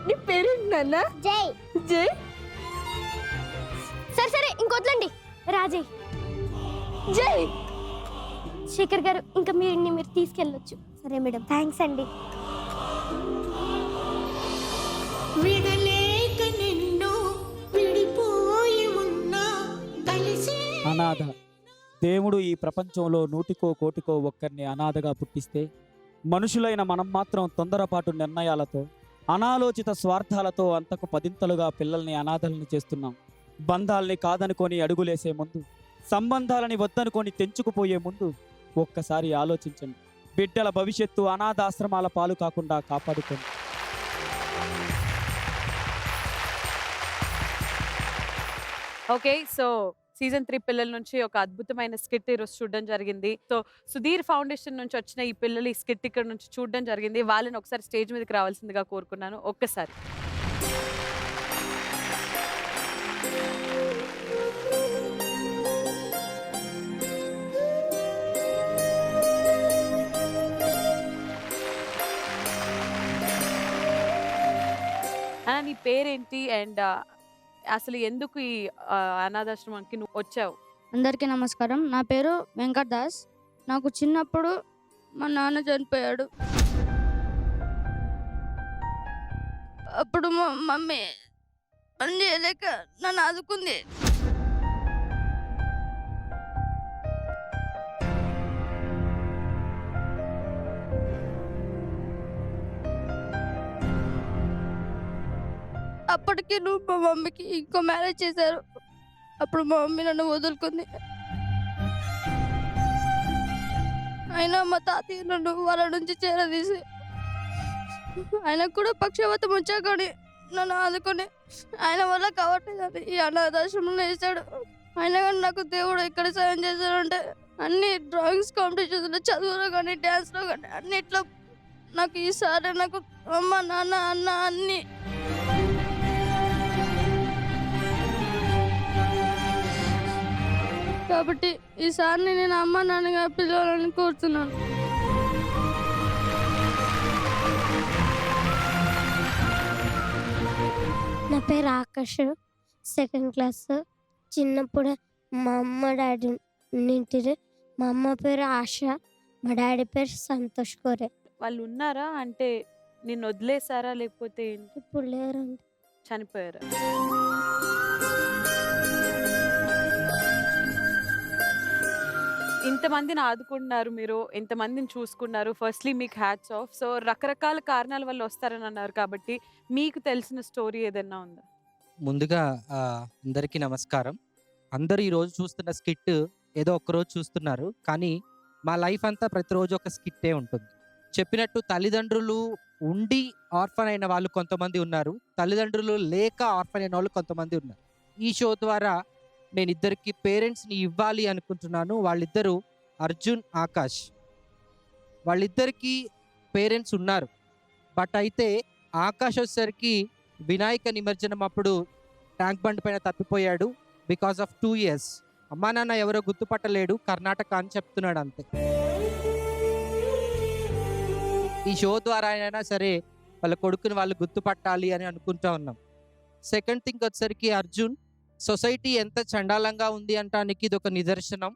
నీ పేరేంటి నాన్న? జై. జై? సరే సరే, ఇంకొద్దండి. రాజయ్. జై. శేఖర్ గారు, ఇంకా మీరు తీసుకెళ్ళొచ్చు. సరే మేడం, థ్యాంక్స్ అండి. అనాథ. దేవుడు ఈ ప్రపంచంలో 100కో కోటికో ఒక్కరిని అనాథగా పుట్టిస్తే, మనుషులైన మనం మాత్రం తొందరపాటు నిర్ణయాలతో, అనాలోచిత స్వార్థాలతో అంతకు పదింతలుగా పిల్లల్ని అనాథల్ని చేస్తున్నాం. బంధాల్ని కాదనుకొని అడుగులేసే ముందు, సంబంధాలని వద్దనుకొని తెంచుకుపోయే ముందు ఒక్కసారి ఆలోచించండి. బిడ్డల భవిష్యత్తు అనాథాశ్రమాల పాలు కాకుండా కాపాడుకోండి. ఓకే, సో సీజన్ 3 పిల్లల నుంచి ఒక అద్భుతమైన స్కిట్ ఈరోజు చూడడం జరిగింది. సో సుధీర్ ఫౌండేషన్ నుంచి వచ్చిన ఈ పిల్లలు ఈ స్కిట్ ఇక్కడ నుంచి చూడడం జరిగింది. వాళ్ళని ఒకసారి స్టేజ్ మీదకి రావాల్సిందిగా కోరుకున్నాను. ఒక్కసారి నీ పేరేంటి అండ్ అసలు ఎందుకు ఈ అనాథాశ్రమానికి నువ్వు వచ్చావు? అందరికీ నమస్కారం. నా పేరు వెంకట్ దాస్. నాకు చిన్నప్పుడు మా నాన్న చనిపోయాడు. అప్పుడు మా మమ్మీ పని చేయలేక నన్ను ఆదుకుంది. అప్పటికి నువ్వు మా మమ్మీకి ఇంకో మ్యారేజ్ చేశారు. అప్పుడు మా మమ్మీ నన్ను వదులుకుంది. అయినా మా తాతయ్య నన్ను వాళ్ళ నుంచి చేరదీసి ఆయనకు కూడా పక్షవాతం వచ్చా కానీ నన్ను ఆదుకొని ఆయన వల్ల కావట్లేదని ఈ అనాథాశ్రమంలో వేసాడు. అయినా కానీ నాకు దేవుడు ఎక్కడ సాయం చేశాడంటే అన్ని డ్రాయింగ్స్ కాంపిటీషన్స్లో, చదువులో కానీ డ్యాన్స్లో కానీ అన్నిట్లో నాకు ఈసారి నాకు అమ్మ నాన్న అన్న అన్నీ. కాబట్టి ఈసారి నేను అమ్మ నాన్నగా పిలవాలని కోరుతున్నాను. నా పేరు ఆకాష్, 2nd క్లాస్. చిన్నప్పుడు మా అమ్మ డాడీ నింటిది. మా అమ్మ పేరు ఆశ, మా డాడీ పేరు సంతోష్ కోరే. వాళ్ళు ఉన్నారా? అంటే నిన్ను వదిలేసారా లేకపోతే ఏంటి? ఇప్పుడు లేరండి, చనిపోయారా? ఇంతమందిని ఆదుకున్నారు మీరు, ఇంతమందిని చూసుకున్నారు. ఫస్ట్లీ మీకు హ్యాట్స్ ఆఫ్. సో రకరకాల కారణాల వల్ల వస్తారని అన్నారు కాబట్టి మీకు తెలిసిన స్టోరీ ఏదైనా ఉందా? ముందుగా అందరికీ నమస్కారం. అందరూ ఈరోజు చూస్తున్న స్కిట్ ఏదో ఒక్కరోజు చూస్తున్నారు, కానీ మా లైఫ్ అంతా ప్రతిరోజు ఒక స్కిట్టే ఉంటుంది. చెప్పినట్టు తల్లిదండ్రులు ఉండి ఆర్ఫన్ అయిన వాళ్ళు కొంతమంది ఉన్నారు, తల్లిదండ్రులు లేక ఆర్ఫన్ అయిన వాళ్ళు కొంతమంది ఉన్నారు. ఈ షో ద్వారా నేను ఇద్దరికి పేరెంట్స్ని ఇవ్వాలి అనుకుంటున్నాను. వాళ్ళిద్దరూ అర్జున్, ఆకాష్. వాళ్ళిద్దరికీ పేరెంట్స్ ఉన్నారు, బట్ అయితే ఆకాష్ వచ్చేసరికి వినాయక నిమజ్జనం అప్పుడు ట్యాంక్ బండ్ పైన తప్పిపోయాడు. బికాస్ ఆఫ్ 2 years అమ్మా నాన్న ఎవరో గుర్తుపట్టలేడు, కర్ణాటక అని చెప్తున్నాడు అంతే. ఈ షో ద్వారా అయినా సరే వాళ్ళ కొడుకుని వాళ్ళు గుర్తుపట్టాలి అని అనుకుంటా ఉన్నాం. సెకండ్ థింగ్ వచ్చేసరికి అర్జున్, సొసైటీ ఎంత చండాలంగా ఉంది అంటానికి ఇది ఒక నిదర్శనం.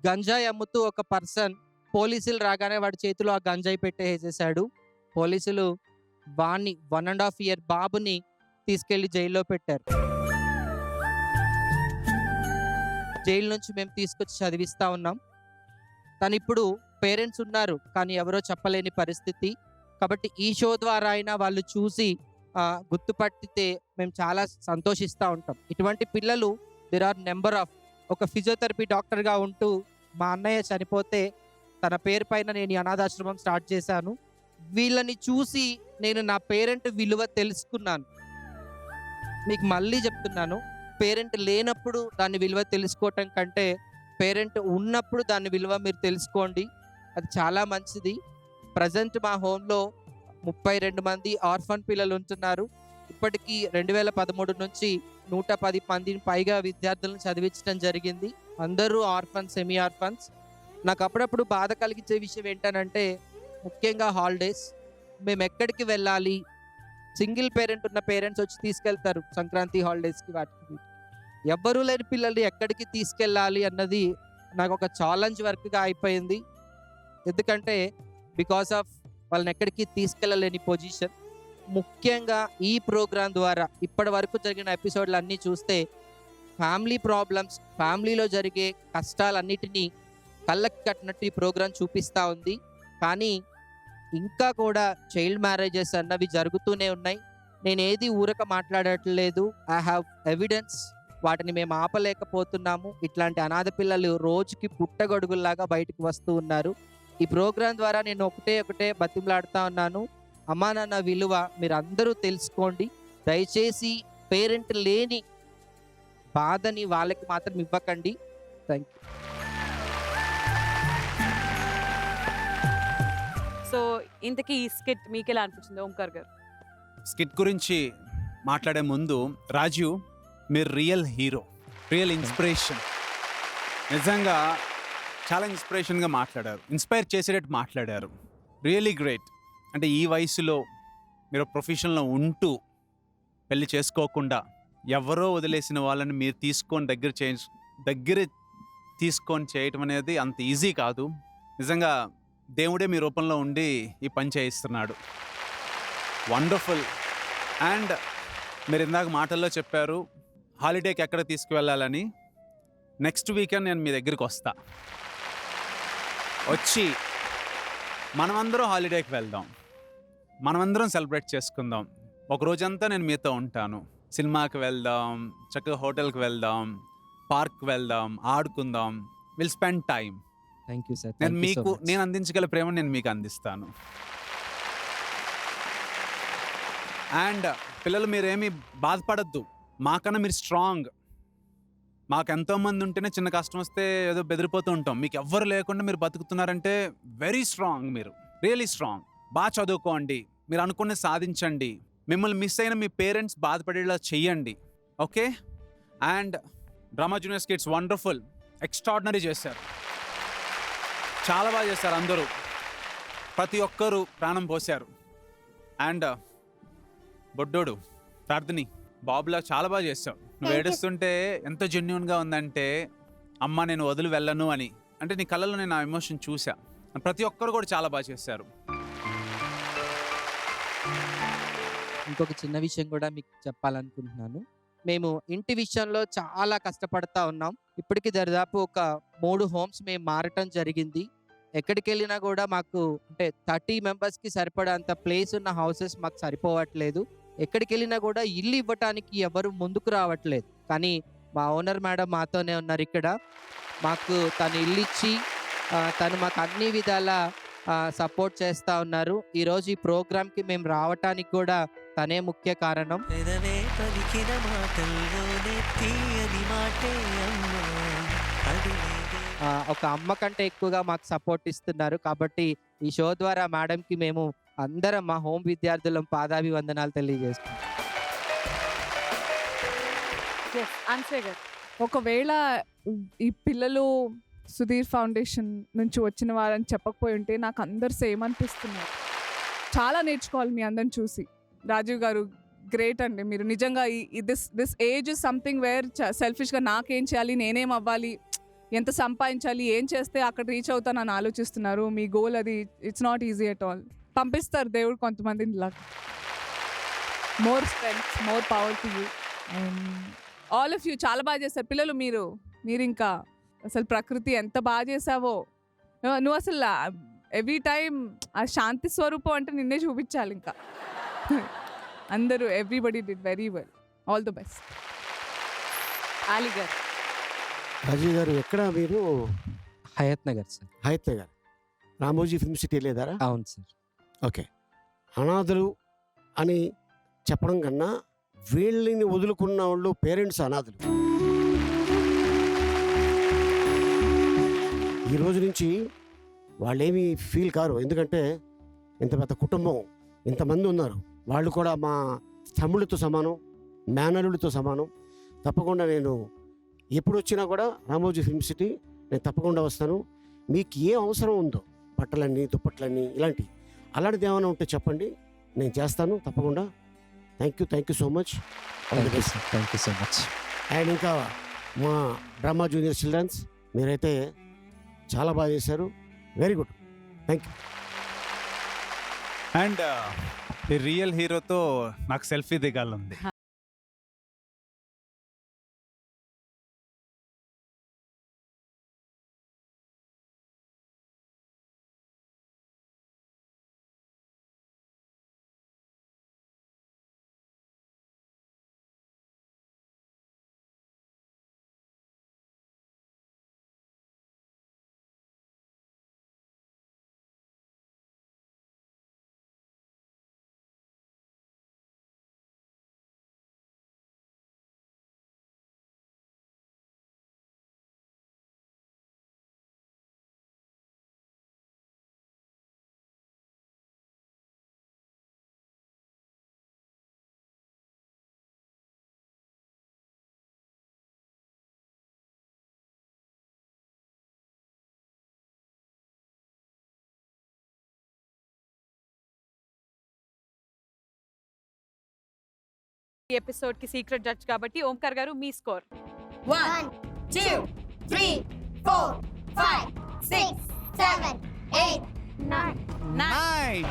గంజాయి అమ్ముతూ ఒక పర్సన్ పోలీసులు రాగానే వాడి చేతిలో ఆ గంజాయి పెట్టేసేసాడు. పోలీసులు వాణ్ణి 1.5 year బాబుని తీసుకెళ్లి జైల్లో పెట్టారు. జైలు నుంచి మేము తీసుకొచ్చి చదివిస్తా ఉన్నాం. తను ఇప్పుడు పేరెంట్స్ ఉన్నారు కానీ ఎవరో చెప్పలేని పరిస్థితి. కాబట్టి ఈ షో ద్వారా అయినా వాళ్ళు చూసి గుర్తుపట్టితే మేము చాలా సంతోషిస్తూ ఉంటాం. ఇటువంటి పిల్లలు దేర్ ఆర్ నెంబర్ ఆఫ్. ఒక ఫిజియోథెరపీ డాక్టర్గా ఉంటూ మా అన్నయ్య చనిపోతే తన పేరు పైన నేను ఈ అనాథాశ్రమం స్టార్ట్ చేశాను. వీళ్ళని చూసి నేను నా పేరెంట్ విలువ తెలుసుకున్నాను. మీకు మళ్ళీ చెప్తున్నాను, పేరెంట్ లేనప్పుడు దాని విలువ తెలుసుకోవటం కంటే పేరెంట్ ఉన్నప్పుడు దాని విలువ మీరు తెలుసుకోండి, అది చాలా మంచిది. ప్రజెంట్ మా హోమ్లో 32 మంది ఆర్ఫన్ పిల్లలు ఉంటున్నారు. ఇప్పటికీ 2013 నుంచి 110 మందిని పైగా విద్యార్థులను చదివించడం జరిగింది. అందరూ ఆర్ఫన్స్, సెమీ ఆర్ఫన్స్. నాకు అప్పుడప్పుడు బాధ కలిగించే విషయం ఏంటనంటే, ముఖ్యంగా హాలిడేస్ మేము ఎక్కడికి వెళ్ళాలి, సింగిల్ పేరెంట్ ఉన్న పేరెంట్స్ వచ్చి తీసుకెళ్తారు సంక్రాంతి హాలిడేస్కి, వాటికి ఎవ్వరూ లేని పిల్లల్ని ఎక్కడికి తీసుకెళ్ళాలి అన్నది నాకు ఒక ఛాలెంజ్ వర్క్గా అయిపోయింది. ఎందుకంటే బికాస్ ఆఫ్ వాళ్ళని ఎక్కడికి తీసుకెళ్ళలేని పొజిషన్. ముఖ్యంగా ఈ ప్రోగ్రాం ద్వారా ఇప్పటి వరకు జరిగిన ఎపిసోడ్లు అన్నీ చూస్తే ఫ్యామిలీ ప్రాబ్లమ్స్, ఫ్యామిలీలో జరిగే కష్టాలన్నిటినీ కళ్ళకి కట్టినట్టు ఈ ప్రోగ్రాం చూపిస్తూ ఉంది. కానీ ఇంకా కూడా చైల్డ్ మ్యారేజెస్ అన్నవి జరుగుతూనే ఉన్నాయి. నేను ఏది ఊరక మాట్లాడట్లేదు, ఐ హ్యావ్ ఎవిడెన్స్. వాటిని మేము ఆపలేకపోతున్నాము. ఇట్లాంటి అనాథ పిల్లలు రోజుకి పుట్టగొడుగుల్లాగా బయటకు వస్తూ ఉన్నారు. ఈ ప్రోగ్రాం ద్వారా నేను ఒకటే బతిమలాడుతూ ఉన్నాను, అమ్మా నాన్న విలువ మీరు అందరూ తెలుసుకోండి. దయచేసి పేరెంట్ లేని బాధని వాళ్ళకి మాత్రం ఇవ్వకండి. Thank you. సో ఇంతకీ ఈ స్కిట్ మీకు ఎలా అనిపించింది ఓంకార్ గారు? స్కిట్ గురించి మాట్లాడే ముందు, రాజు మీరు రియల్ హీరో, రియల్ ఇన్స్పిరేషన్. నిజంగా చాలా ఇన్స్పిరేషన్గా మాట్లాడారు, ఇన్స్పైర్ చేసేటట్టు మాట్లాడారు. Really great. అంటే ఈ వయసులో మీరు ప్రొఫెషన్లో ఉంటూ పెళ్లి చేసుకోకుండా ఎవరో వదిలేసిన వాళ్ళని మీరు దగ్గర తీసుకొని చేయటం అనేది అంత ఈజీ కాదు. నిజంగా దేవుడే మీ రూపంలో ఉండి ఈ పని చేయిస్తున్నాడు. వండర్ఫుల్. అండ్ మీరు ఇందాక మాటల్లో చెప్పారు హాలిడేకి ఎక్కడ తీసుకువెళ్ళాలని. నెక్స్ట్ వీకెండ్ నేను మీ దగ్గరికి వచ్చి మనమందరం హాలిడేకి వెళ్దాం, మనమందరం సెలబ్రేట్ చేసుకుందాం. ఒక రోజంతా నేను మీతో ఉంటాను. సినిమాకి వెళ్దాం, చక్కగా హోటల్కి వెళ్దాం, పార్క్ వెళ్దాం, ఆడుకుందాం. Will spend time. Thank you sir. నేను అందించగల ప్రేమ నేను మీకు అందిస్తాను. అండ్ పిల్లలు మీరేమీ బాధపడద్దు. మాకన్నా మీరు స్ట్రాంగ్. మాకు ఎంతోమంది ఉంటేనే చిన్న కష్టం వస్తే ఏదో బెదిరిపోతూ ఉంటాం. మీకు ఎవ్వరు లేకుండా మీరు బతుకుతున్నారంటే వెరీ స్ట్రాంగ్. మీరు రియలీ స్ట్రాంగ్. బాగా చదువుకోండి, మీరు అనుకున్నది సాధించండి. మిమ్మల్ని మిస్ అయిన మీ పేరెంట్స్ బాధపడేలా చెయ్యండి. Okay? And drama junior skits wonderful, extraordinary చేశారు. చాలా బాగా చేశారు అందరూ. ప్రతి ఒక్కరూ ప్రాణం పోశారు. అండ్ బొడ్డోడు, ప్రార్థని, బాబులా చాలా బాగా చేశావు. నువ్వు ఏడుస్తుంటే ఎంత జెన్యున్గా ఉందంటే అమ్మ నేను వదిలి వెళ్ళను అని. అంటే నీ కళ్ళలో నేను ఆ ఎమోషన్ చూసా. ప్రతి ఒక్కరు కూడా చాలా బాగా చేశారు. ఇంకొక చిన్న విషయం కూడా మీకు చెప్పాలనుకుంటున్నాను. మేము ఇంటి విషయంలో చాలా కష్టపడతా ఉన్నాం. ఇప్పటికి దాదాపు ఒక 3 హోమ్స్ మేము మారటం జరిగింది. ఎక్కడికి వెళ్ళినా కూడా మాకు అంటే 30 మెంబర్స్కి సరిపడంత ప్లేస్ ఉన్న హౌసెస్ మాకు సరిపోవట్లేదు. ఎక్కడికి వెళ్ళినా కూడా ఇల్లు ఇవ్వటానికి ఎవరు ముందుకు రావట్లేదు. కానీ మా ఓనర్ మేడం మాతోనే ఉన్నారు ఇక్కడ. మాకు తను ఇల్లు ఇచ్చి తను మాకు అన్ని విధాల సపోర్ట్ చేస్తూ ఉన్నారు. ఈరోజు ఈ ప్రోగ్రామ్కి మేము రావటానికి కూడా తనే ముఖ్య కారణం. ఒక అమ్మ కంటే ఎక్కువగా మాకు సపోర్ట్ ఇస్తున్నారు. కాబట్టి ఈ షో ద్వారా మేడంకి మేము అందరం మా హోమ్ విద్యార్థులం పాదాభివందనాలు తెలియజేస్తున్నాం. ఒకవేళ ఈ పిల్లలు సుధీర్ ఫౌండేషన్ నుంచి వచ్చిన వారని చెప్పకపోయి ఉంటే నాకు అందరు సేమ్ అనిపిస్తున్నారు. చాలా నేర్చుకోవాలి మీ అందరిని చూసి. రాజీవ్ గారు గ్రేట్ అండి. మీరు నిజంగా this age is something where సెల్ఫిష్గా నాకేం చేయాలి, నేనేం అవ్వాలి, ఎంత సంపాదించాలి, ఏం చేస్తే అక్కడ రీచ్ అవుతానని ఆలోచిస్తున్నారు. మీ గోల్ అది. It's not easy at all. పంపిస్తారు దేవుడు కొంతమందిని ఇలా. More strength, more power to you. And all of you చాలా బాగా చేస్తారు పిల్లలు. మీరు ఇంకా అసలు ప్రకృతి ఎంత బాగా చేసావో. నువ్వు అసలు ఎవ్రీ టైం ఆ శాంతి స్వరూపం అంటే నిన్నే చూపించాలి. ఇంకా అందరూ everybody did very well. All the best. Ali గారు. రాజీవ్ గారు ఎక్కడ మీరు? Hayat Nagar sir. Hayat Nagar. Ramoji film city లేదారా? అవును సార్. ఓకే. అనాథలు అని చెప్పడం కన్నా వీళ్ళని వదులుకున్న వాళ్ళు పేరెంట్స్ అనాథలు. ఈ రోజు నుంచి వాళ్ళేమీ ఫీల్ కారు. ఎందుకంటే ఇంత పెద్ద కుటుంబం, ఇంతమంది ఉన్నారు. వాళ్ళు కూడా మా తమ్ముళ్ళతో సమానం, మేనలుడితో సమానం. తప్పకుండా నేను ఎప్పుడు వచ్చినా కూడా రామోజీ ఫిల్మ్ సిటీ నేను తప్పకుండా వస్తాను. మీకు ఏ అవసరం ఉందో, బట్టలన్నీ, దుప్పట్లన్నీ, అలాంటిది ఏమైనా ఉంటే చెప్పండి, నేను చేస్తాను తప్పకుండా. Thank you so much. Thank you so much. And ఇంకా మా డ్రామా జూనియర్ చిల్డ్రన్స్, మీరైతే చాలా బాగా చేశారు. Very good. Thank you. And ఈ రియల్ హీరోతో నాకు సెల్ఫీ దిగాలంది. ఈ ఎపిసోడ్ కి సీక్రెట్ జడ్జ్ కాబట్టి ఓంకార్ గారు మీ score 1 2 3 4 5 6 7 8 9 9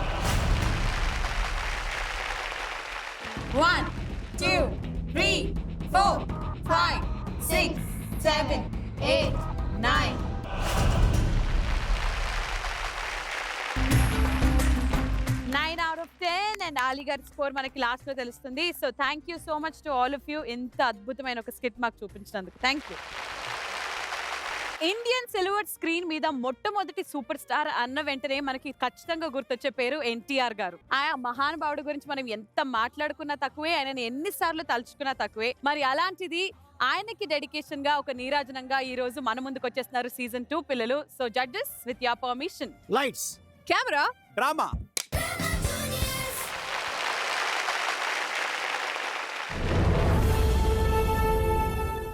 1 2 3 4 5 6 7 8 9 9 out of 10 and Ali గారి స్కోర్ మనకి లాస్ట్ లో తెలుస్తుంది. So thank you so much to all of you ఇంత అద్భుతమైన ఒక స్కిట్ మాకు చూపించినందుకు. Thank you. Indian silver screen మీద మొట్టమొదటి సూపర్ స్టార్ అన్న వెంటనే మనకి ఖచ్చితంగా గుర్తొచ్చే పేరు ఎన్టీఆర్ గారు. ఆ మహానుభావుడి గురించి మనం ఎంత మాట్లాడుకున్నా తక్కువే, ఆయనని ఎన్నిసార్లు తలుచుకున్నా తక్కువే. మరి అలాంటిది ఆయనకి డెడికేషన్ గా ఒక నీరాజనంగా ఈ రోజు మన ముందుకు వచ్చేస్తున్నారు సీజన్ 2 పిల్లలు. So judges with your permission, lights camera, drama.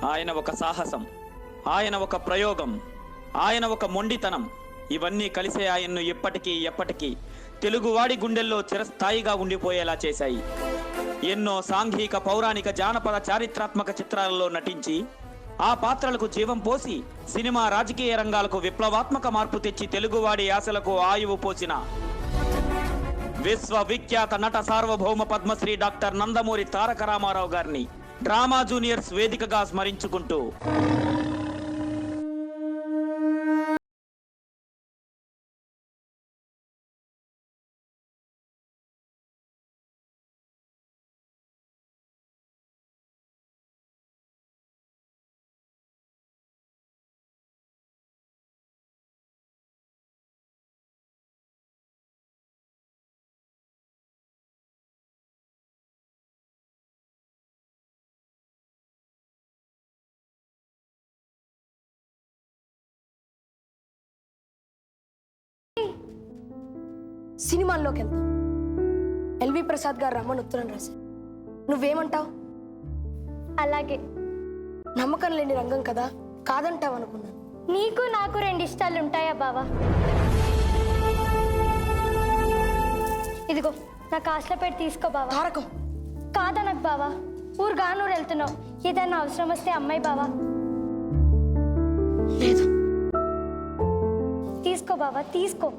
ఆయన ఒక సాహసం, ఆయన ఒక ప్రయోగం, ఆయన ఒక మొండితనం, ఇవన్నీ కలిసే ఆయన్ను ఎప్పటికీ తెలుగువాడి గుండెల్లో చిరస్థాయిగా ఉండిపోయేలా చేశాయి. ఎన్నో సాంఘిక, పౌరాణిక, జానపద, చారిత్రాత్మక చిత్రాలలో నటించి ఆ పాత్రలకు జీవం పోసి సినిమా, రాజకీయ రంగాలకు విప్లవాత్మక మార్పు తెచ్చి తెలుగువాడి ఆశలకు ఆయువు పోసిన విశ్వవిఖ్యాత నట సార్వభౌమ పద్మశ్రీ డాక్టర్ నందమూరి తారక రామారావు గారిని డ్రామా జూనియర్స్ వేదికగా స్మరించుకుంటూ సినిమాల్లోకి వెళ్తాం. ఎల్వి ప్రసాద్ గారు రమ్మని ఉత్తరం రాశారు. నువ్వేమంటావు? అలాగే. నమ్మకం లేని రంగం కదా, కాదంటావు అనుకున్నాను. నీకు నాకు 2 ఇష్టాలు ఉంటాయా బావా? ఇదిగో నా కాస్ట్లో పెట్టి తీసుకో బావా. తారకం కాదా నాకు బావా? ఊరుగానూరు వెళ్తున్నావు, ఏదైనా అవసరం వస్తే అమ్మాయి బావా. లేదు. తీసుకో బావా, తీసుకో.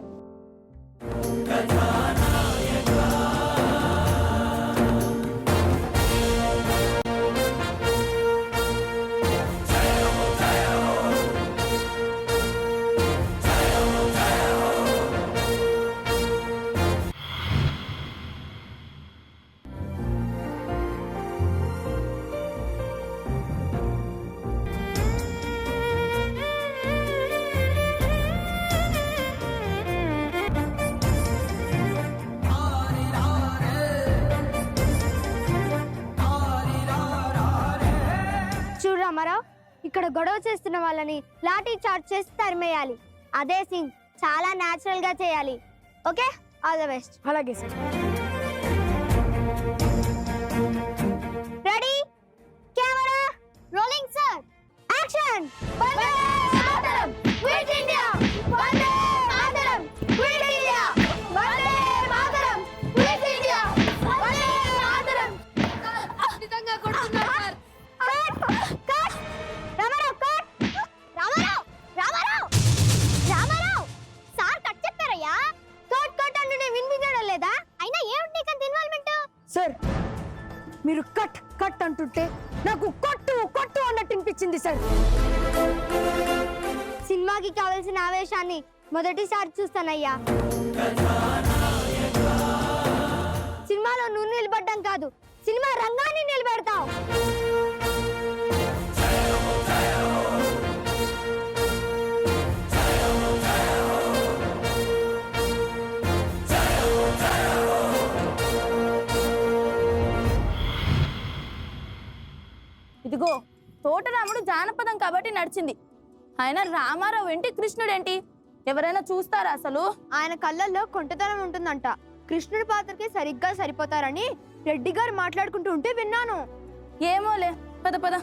రామారావు, ఇక్కడ గొడవ చేస్తున్న వాళ్ళని లాఠీ చార్జ్ చేసి తరిమేయాలి. అదే సీన్ చాలా న్యాచురల్ గా చేయాలి. Okay, all the best. అలాగే sir. Ready, camera rolling sir, action. Vande Mataram, quit India. Vande Mataram, quit India. Vande Mataram, quit India. Vande Mataram. నిజంగా కొడుతున్నారు సార్. సార్, మీరు కట్ కట్ అంటుంటే నాకు కొట్టు కొట్టు అన్నట్టు అనిపించింది సార్. సినిమాకి కావాల్సిన ఆవేశాన్ని మొదటిసారి చూస్తానయ్యా. సినిమాలో నువ్వు నిలబడ్డం కాదు, సినిమా రంగాన్ని నిలబెడతావు. ఇదిగో, తోటరాముడు జానపదం కాబట్టి నడిచింది. ఆయన రామారావు ఏంటి, కృష్ణుడు ఏంటి, ఎవరైనా చూస్తారా అసలు? ఆయన కళ్ళల్లో కొంటతనం ఉంటుందంట. కృష్ణుడి పాత్రకి సరిగ్గా సరిపోతారని రెడ్డి గారు మాట్లాడుకుంటూ ఉంటే విన్నాను. ఏమోలే, పద పద.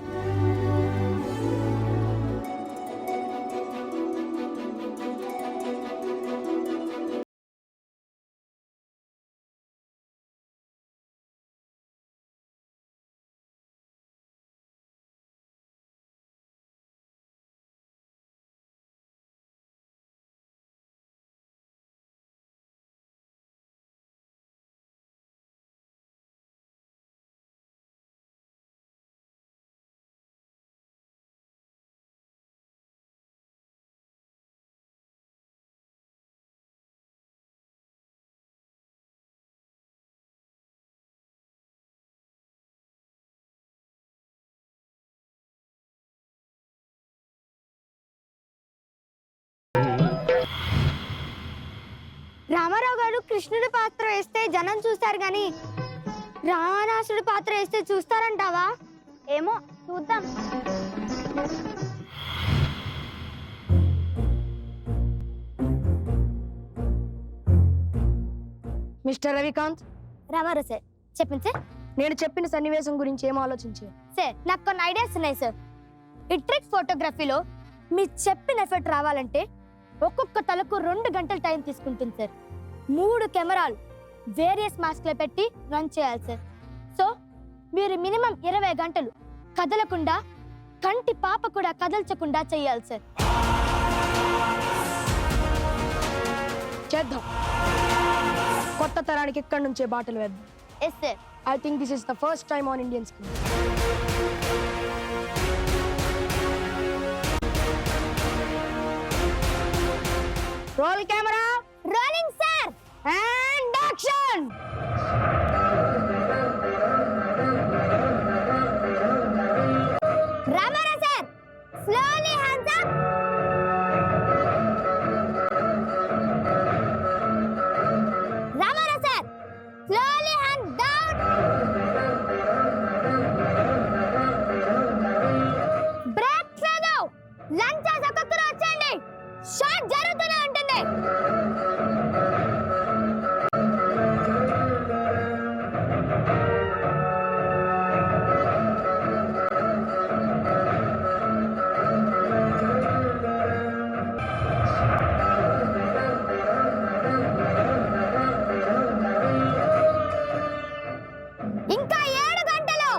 రామారావు గారు కృష్ణుడి పాత్ర వేస్తే జనం చూస్తారు కానీ రావణాసుడి పాత్ర వేస్తే చూస్తారంటావా? ఏమో చూద్దాం. మిస్టర్ రవికాంత్, రామారావు సార్ చెప్పండి సార్. నేను చెప్పిన సన్నివేశం గురించి ఏం ఆలోచించారు? సార్ నాకు కొన్ని ఐడియాస్ ఉన్నాయి సార్. ఈ ట్రిక్ ఫోటోగ్రఫీలో మీరు చెప్పిన ఎఫెక్ట్ రావాలంటే ఒక్కొక్క తలకు 2 గంటల టైం తీసుకుంటుంది సార్. 3 కెమెరాలు వేరియస్ మాస్క్లో పెట్టి రన్ చేయాలి సార్. సో మీరు మినిమం 20 గంటలు కదలకుండా, కంటి పాప కూడా కదల్చకుండా చేయాలి సార్. చేద్దాం. కొత్త తరానికి ఇక్కడి నుంచే బాటలు వేద్దాం. Yes sir. I think this is the first time on Indian screen. Roll camera, rolling sir. And action. Ramarao sir slowly hands up. Ramarao sir slowly hand down. Break లేదు. లంచెస్ ఒక్కొక్కరు వచ్చేయండి. షాట్ జరుగుతూనే ఉంటుంది. ఇంకా 7 గంటలు.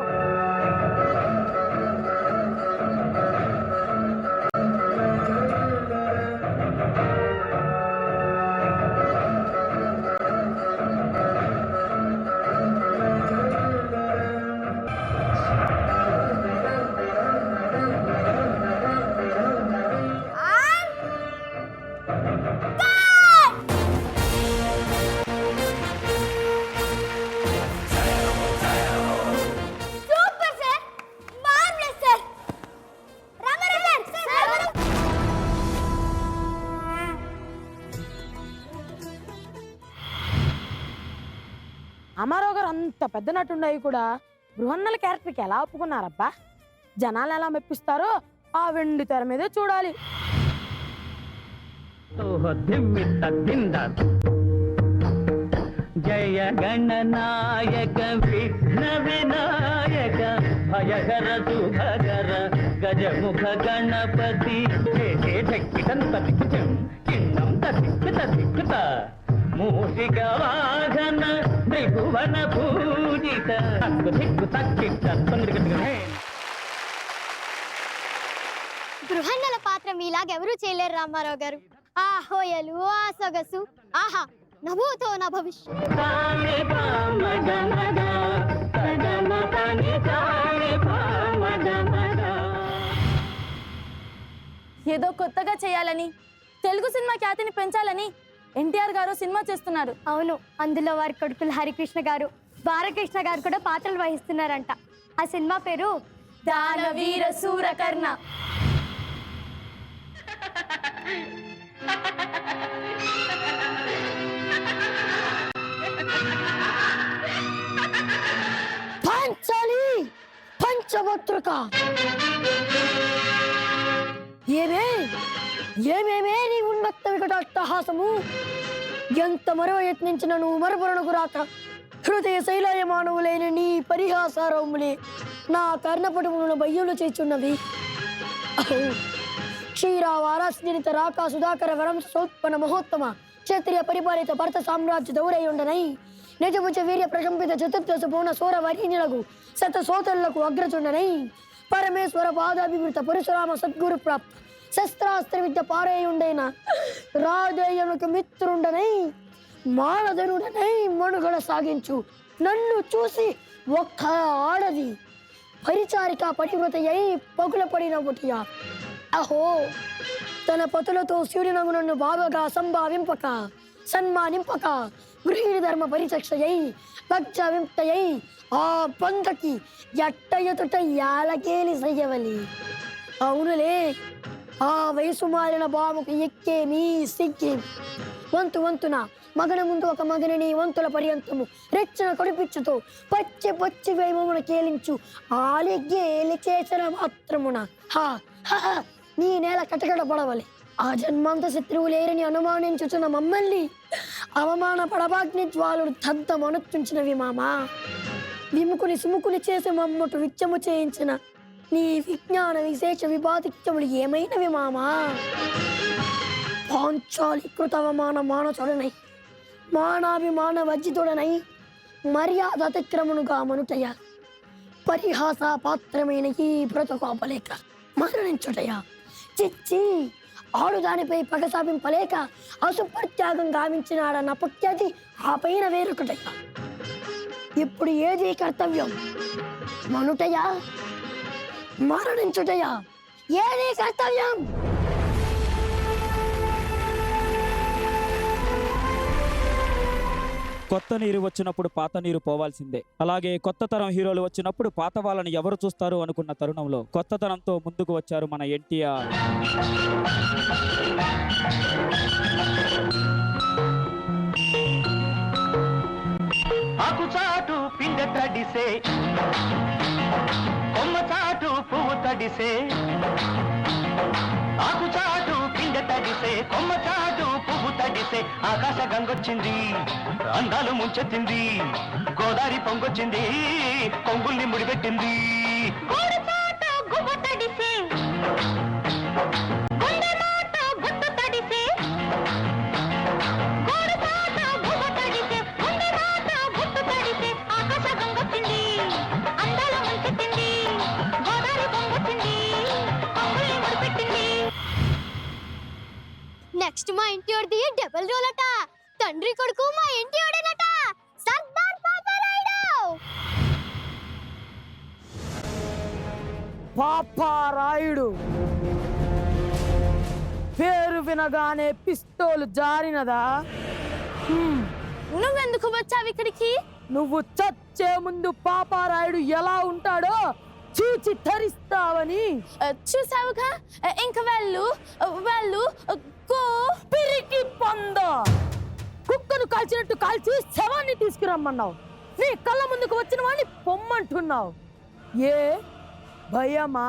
Super sir. Marvellous sir. Ramarao sir. అమారావు గారు అంత పెద్ద నటున్నాయి కూడా బృహన్నల క్యారెక్టర్కి ఎలా ఒప్పుకున్నారబ్బా? జనాలు ఎలా మెప్పిస్తారో ఆ వెండి తెర మీద చూడాలి. జయ గణనాయక విఘ్న వినాయక భయహర శుభకర గజముఖ గణపతి కిన్నం తదిక్కుత మూషిక వాహన త్రిభువన పూజిత దిక్కు తక్కిట. గృహన్నల పాత్ర మీలాగెవరూ చేయలేరు రామారావు గారు. ఆ హోయలు, ఆ సొగసు, ఆహా నభూతో నా భవిష్యత్. ఏదో కొత్తగా చేయాలని, తెలుగు సినిమా ఖ్యాతిని పెంచాలని ఎన్టీఆర్ గారు సినిమా చేస్తున్నారు. అవును, అందులో వారి కొడుకులు హరికృష్ణ గారు, బాలకృష్ణ గారు కూడా పాత్రలు వహిస్తున్నారంట. ఆ సినిమా పేరు దానవీర సూరకర్ణ. పంచాలి పంచభద్రక. ఏమేమే నీ ఉన్మత్త వికటాట్టహాసము. ఎంత మరవ యత్నించిన నువ్వు మరపురణకు రాక హృదయ శైలయమానవులైన నీ పరిహాసారములే నా కర్ణపటములను బయ్యులు చేచున్నవి. క్షీరావారాస్జనిత రాకా సుధాకర వరం సోత్పన్న మహోత్తమ క్షత్రియ పరిపాలిత భరత సామ్రాజ్య దౌరయుండనై నిజముచ వీర్య ప్రకంపిత చతుర్దశ పూర్ణ సోర వరీణులకు శత సోతరులకు అగ్రచుండనై పరమేశ్వర పాదాభివృత పరశురామ సద్గురు ప్రాప్త శస్త్రాస్త్ర విద్య పారేయుండైన రాజేయునికి మిత్రుండనై మానధనుడనై మనుగడ సాగించు నన్ను చూసి ఒక్క ఆడది పరిచారిక పటివ్రతయై పగుల పడిన బుటియా. అహో, తన పతులతో సూర్యునగు నన్ను బాబగా సంభావింపక సన్మానింపక గృహిణి ధర్మ పరిచక్షయై లక్ష విముక్తయై ఆ పందకి ఎట్ట ఎదుట యాలకేలి సయ్యవలి. అవునులే, ఆ వయసు మారిన బాముకు ఎక్కేమి సిక్కేమి వంతు వంతున మగన ముందు ఒక మగనని వంతుల పర్యంతము రెచ్చన కడుపిచ్చుతో పచ్చి పచ్చి వైమమున కేలించు ఆలిగేలి చేసిన మాత్రమున హా నీ నేల కటకడ పడవలే ఆ జన్మాంత శత్రువు లేరని అనుమానించుచున్న మమ్మల్ని అవమాన పడబాగ్ని జ్వాలుడు దద్దమనుచుంచినవి మామా విముకుని సుముకుని చేసి మమ్మటు విచ్చము చేయించిన నీ విజ్ఞాన విశేష విభాతిక్యములు ఏమైనవి మామా పాంచాలీకృత అవమాన మానచుడనై మానాభిమాన వజ్జితుడనై మర్యాద అతిక్రమణుగా మనుటయ పరిహాస పాత్రమైన ఈ బ్రతకోపలేక మరణించుటయ చిచ్చి ఆడు దానిపై పగ సాధింపలేక అసుప్రత్యాగం గావించినాడన్న పుట్యది ఆ పైన వేరొకటయ ఇప్పుడు ఏది కర్తవ్యం మనుటయ మరణించుటయ ఏది కర్తవ్యం కొత్త నీరు వచ్చినప్పుడు పాత నీరు పోవాల్సిందే. అలాగే కొత్త తరం హీరోలు వచ్చినప్పుడు పాత వాళ్ళని ఎవరు చూస్తారు అనుకున్న తరుణంలో కొత్తతనంతో ముందుకు వచ్చారు మన ఎన్టీఆర్. ఆకుచాటు పిండె తడిసే కొమ్మ చాటు పువ్వు తడిసే ఆకుచాటు పిండె తడిసే కొమ్మ చాటు పువ్వు తడిసే ఆకాశ గంగొచ్చింది అందాలు ముంచెత్తింది గోదావరి పొంగొచ్చింది కొంగుల్ని ముడిపెట్టింది నెక్స్ట్ మా ఇంటివాడిది డబుల్ రోల్ అట తండ్రి కొడుకు మా ఇంటివాడేనట సర్దార్ పాపారాయుడు పాపారాయుడు పేరు వినగానే పిస్తోలు జారినదా? నువ్వెందుకు వచ్చావు ఇక్కడికి? నువ్వు చచ్చే ముందు పాపారాయుడు ఎలా ఉంటాడో చూచి ధరిస్తావని. చూసావుగా ఇంక వెళ్ళు పిరికి పంద కుక్కను కాల్చినట్టు కాల్చి శవాన్ని తీసుకురమ్మన్నావు. నీ కళ్ళ ముందుకు వచ్చిన వాడిని పొమ్మంటున్నావు. ఏ భయమా?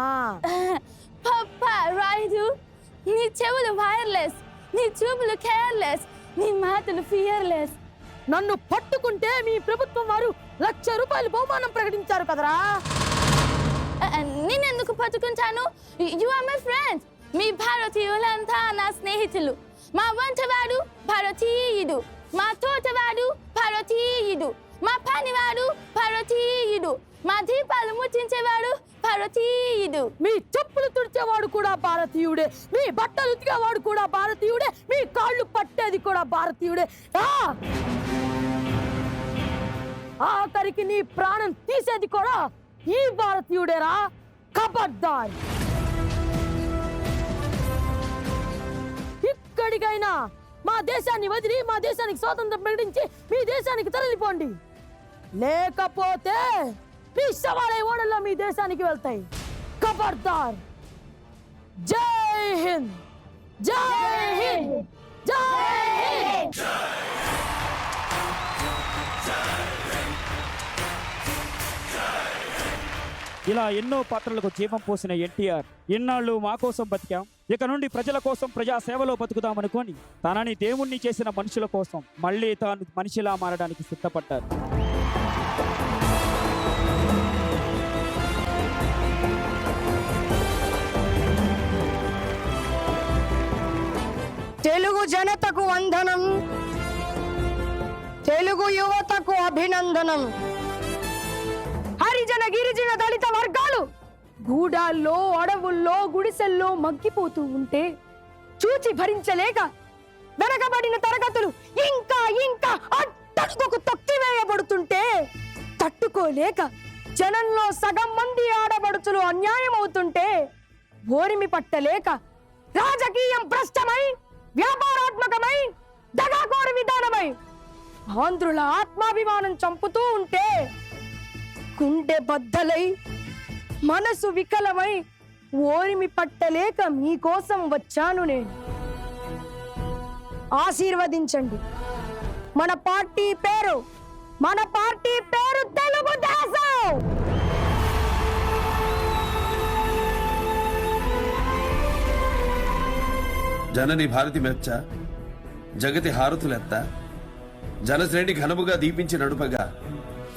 రాయుడు నీ చెవులు వైర్లెస్, నీ చూపులు కేర్లెస్, నీ మాటలు ఫియర్లెస్. నన్ను పట్టుకుంటే మీ ప్రభుత్వం వారు ₹1,00,000 బహుమానం ప్రకటించారు కదరా. నేనెందుకు పట్టుకుంటాను? You are my friend. మీ భారతీయులంతా నా స్నేహితులు. మా వంటవాడు భారతీయుడు, మా తోటవాడు భారతీయుడు, మా పనివాడు భారతీయుడు, మా దీపాలు ముట్టించేవాడు భారతీయుడు. మీ చెప్పులు తుడిచేవాడు కూడా భారతీయుడే, మీ బట్టలు ఉతికేవాడు కూడా భారతీయుడే, మీ కాళ్ళు పట్టేది కూడా భారతీయుడే. ఆఖరికి నీ ప్రాణం తీసేది కూడా ఈ భారతీయుడేరా. ఖబర్దార్! ఇక్కడికైనా మా దేశాన్ని వదిలి మా దేశానికి స్వాతంత్రం ప్రకటించి మీ దేశానికి తరలిపోండి, లేకపోతే మీ శవాలే ఓడల్లో మీ దేశానికి వెళ్తాయి. ఖబర్దార్! జై హింద్, జై హింద్, జై హింద్. ఇలా ఎన్నో పాత్రలకు జీవం పోసిన ఎన్టీఆర్ ఇన్నాళ్ళు మా కోసం బతికాం, ఇక నుండి ప్రజల కోసం ప్రజా సేవలో బతుకుతామనుకొని తనని దేవుణ్ణి చేసిన మనుషుల కోసం మళ్ళీ తాను మనిషిలా మారడానికి సిద్ధపడ్డారు. తెలుగు జనతకు వందనం, తెలుగు యువతకు అభినందనం. హరిజన గిరిజన దళిత వర్గాలు గూడాల్లో అడవుల్లో గుడిసెల్లో మగ్గిపోతూ ఉంటే చూచి భరించలేక వెనకబడిన తరగతులు ఇంకా ఇంకా అట్టడుగుకు తొక్కివేయబడుతుంటే తట్టుకోలేక జనంలో సగం మంది ఆడబడుచులు అన్యాయం అవుతుంటే ఓరిమి పట్టలేక రాజకీయం భ్రష్టమై వ్యాపారాత్మకమై దగాకోరు విధానమై ఆంధ్రుల ఆత్మాభిమానం చంపుతూ ఉంటే గుండె బద్దలై మనసు వికలమై ఓరిమి పట్టలేక మీకోసం వచ్చాను నేను. ఆశీర్వదించండి. మన పార్టీ పేరు తెలుగుదేశం. జనని భారతి మెచ్చ జగతి హారతులెత్త జనశ్రేణి ఘనముగా దీపించి నడుపగా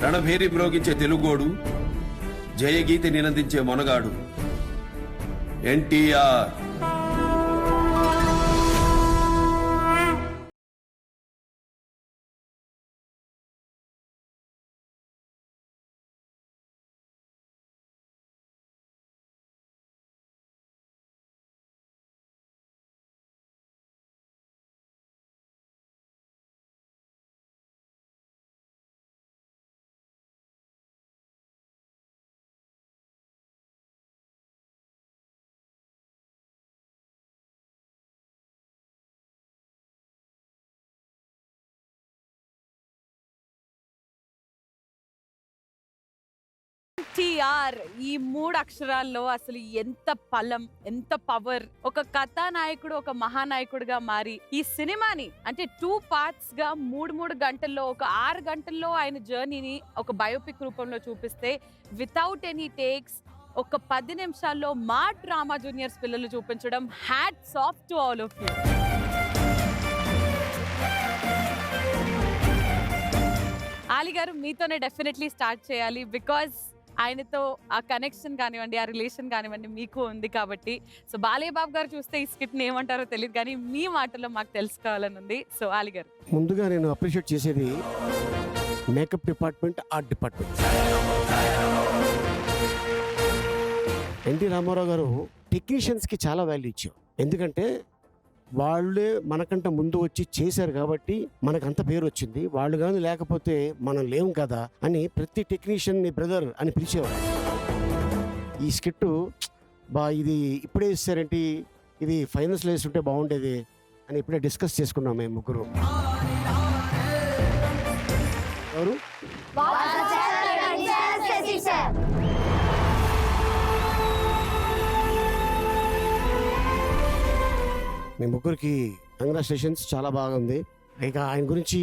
రణభేరి మ్రోగించే తెలుగోడు జయగీతి నినందించే మొనగాడు ఎన్టీఆర్. ఎన్టీఆర్ ఈ 3 అక్షరాల్లో అసలు ఎంత బలం, ఎంత పవర్. ఒక కథానాయకుడు ఒక మహానాయకుడిగా మారి ఈ సినిమాని అంటే 2 పార్ట్స్ గా 3 గంటల్లో ఒక 6 గంటల్లో ఆయన జర్నీని ఒక బయోపిక్ రూపంలో చూపిస్తే వితౌట్ ఎనీ టేక్స్ ఒక 10 నిమిషాల్లో మా డ్రామా జూనియర్స్ పిల్లలు చూపించడం hats off to all of you. Ali గారు మీతోనే డెఫినెట్లీ స్టార్ట్ చేయాలి. బికాజ్ ఆయనతో ఆ కనెక్షన్ కానివ్వండి, ఆ రిలేషన్ కానివ్వండి మీకు ఉంది కాబట్టి. సో బాలయ్య బాబు గారు చూస్తే ఈ స్కిట్ని ఏమంటారో తెలియదు, కానీ మీ మాటల్లో మాకు తెలుసుకోవాలని ఉంది. సో ఆలి గారు, ముందుగా నేను అప్రిషియేట్ చేసేది makeup department, art department. NT Rama Rao గారు టెక్నీషియన్స్కి చాలా వాల్యూ ఇచ్చారు. ఎందుకంటే వాళ్ళే మనకంటే ముందు వచ్చి చేశారు కాబట్టి మనకు అంత పేరు వచ్చింది. వాళ్ళు కానీ లేకపోతే మనం లేవు కదా అని ప్రతి టెక్నీషియన్ని బ్రదర్ అని పిలిచేవారు. ఈ స్కిట్ ఇది ఇప్పుడే ఇస్తారేంటి, ఇది ఫైనల్స్లో వేస్తుంటే బాగుండేది అని ఇప్పుడే డిస్కస్ చేసుకున్నాం మేము ముగ్గురు. ఎవరు? మీ ముగ్గురికి కంగ్రాచులేషన్స్, చాలా బాగుంది. ఇక ఆయన గురించి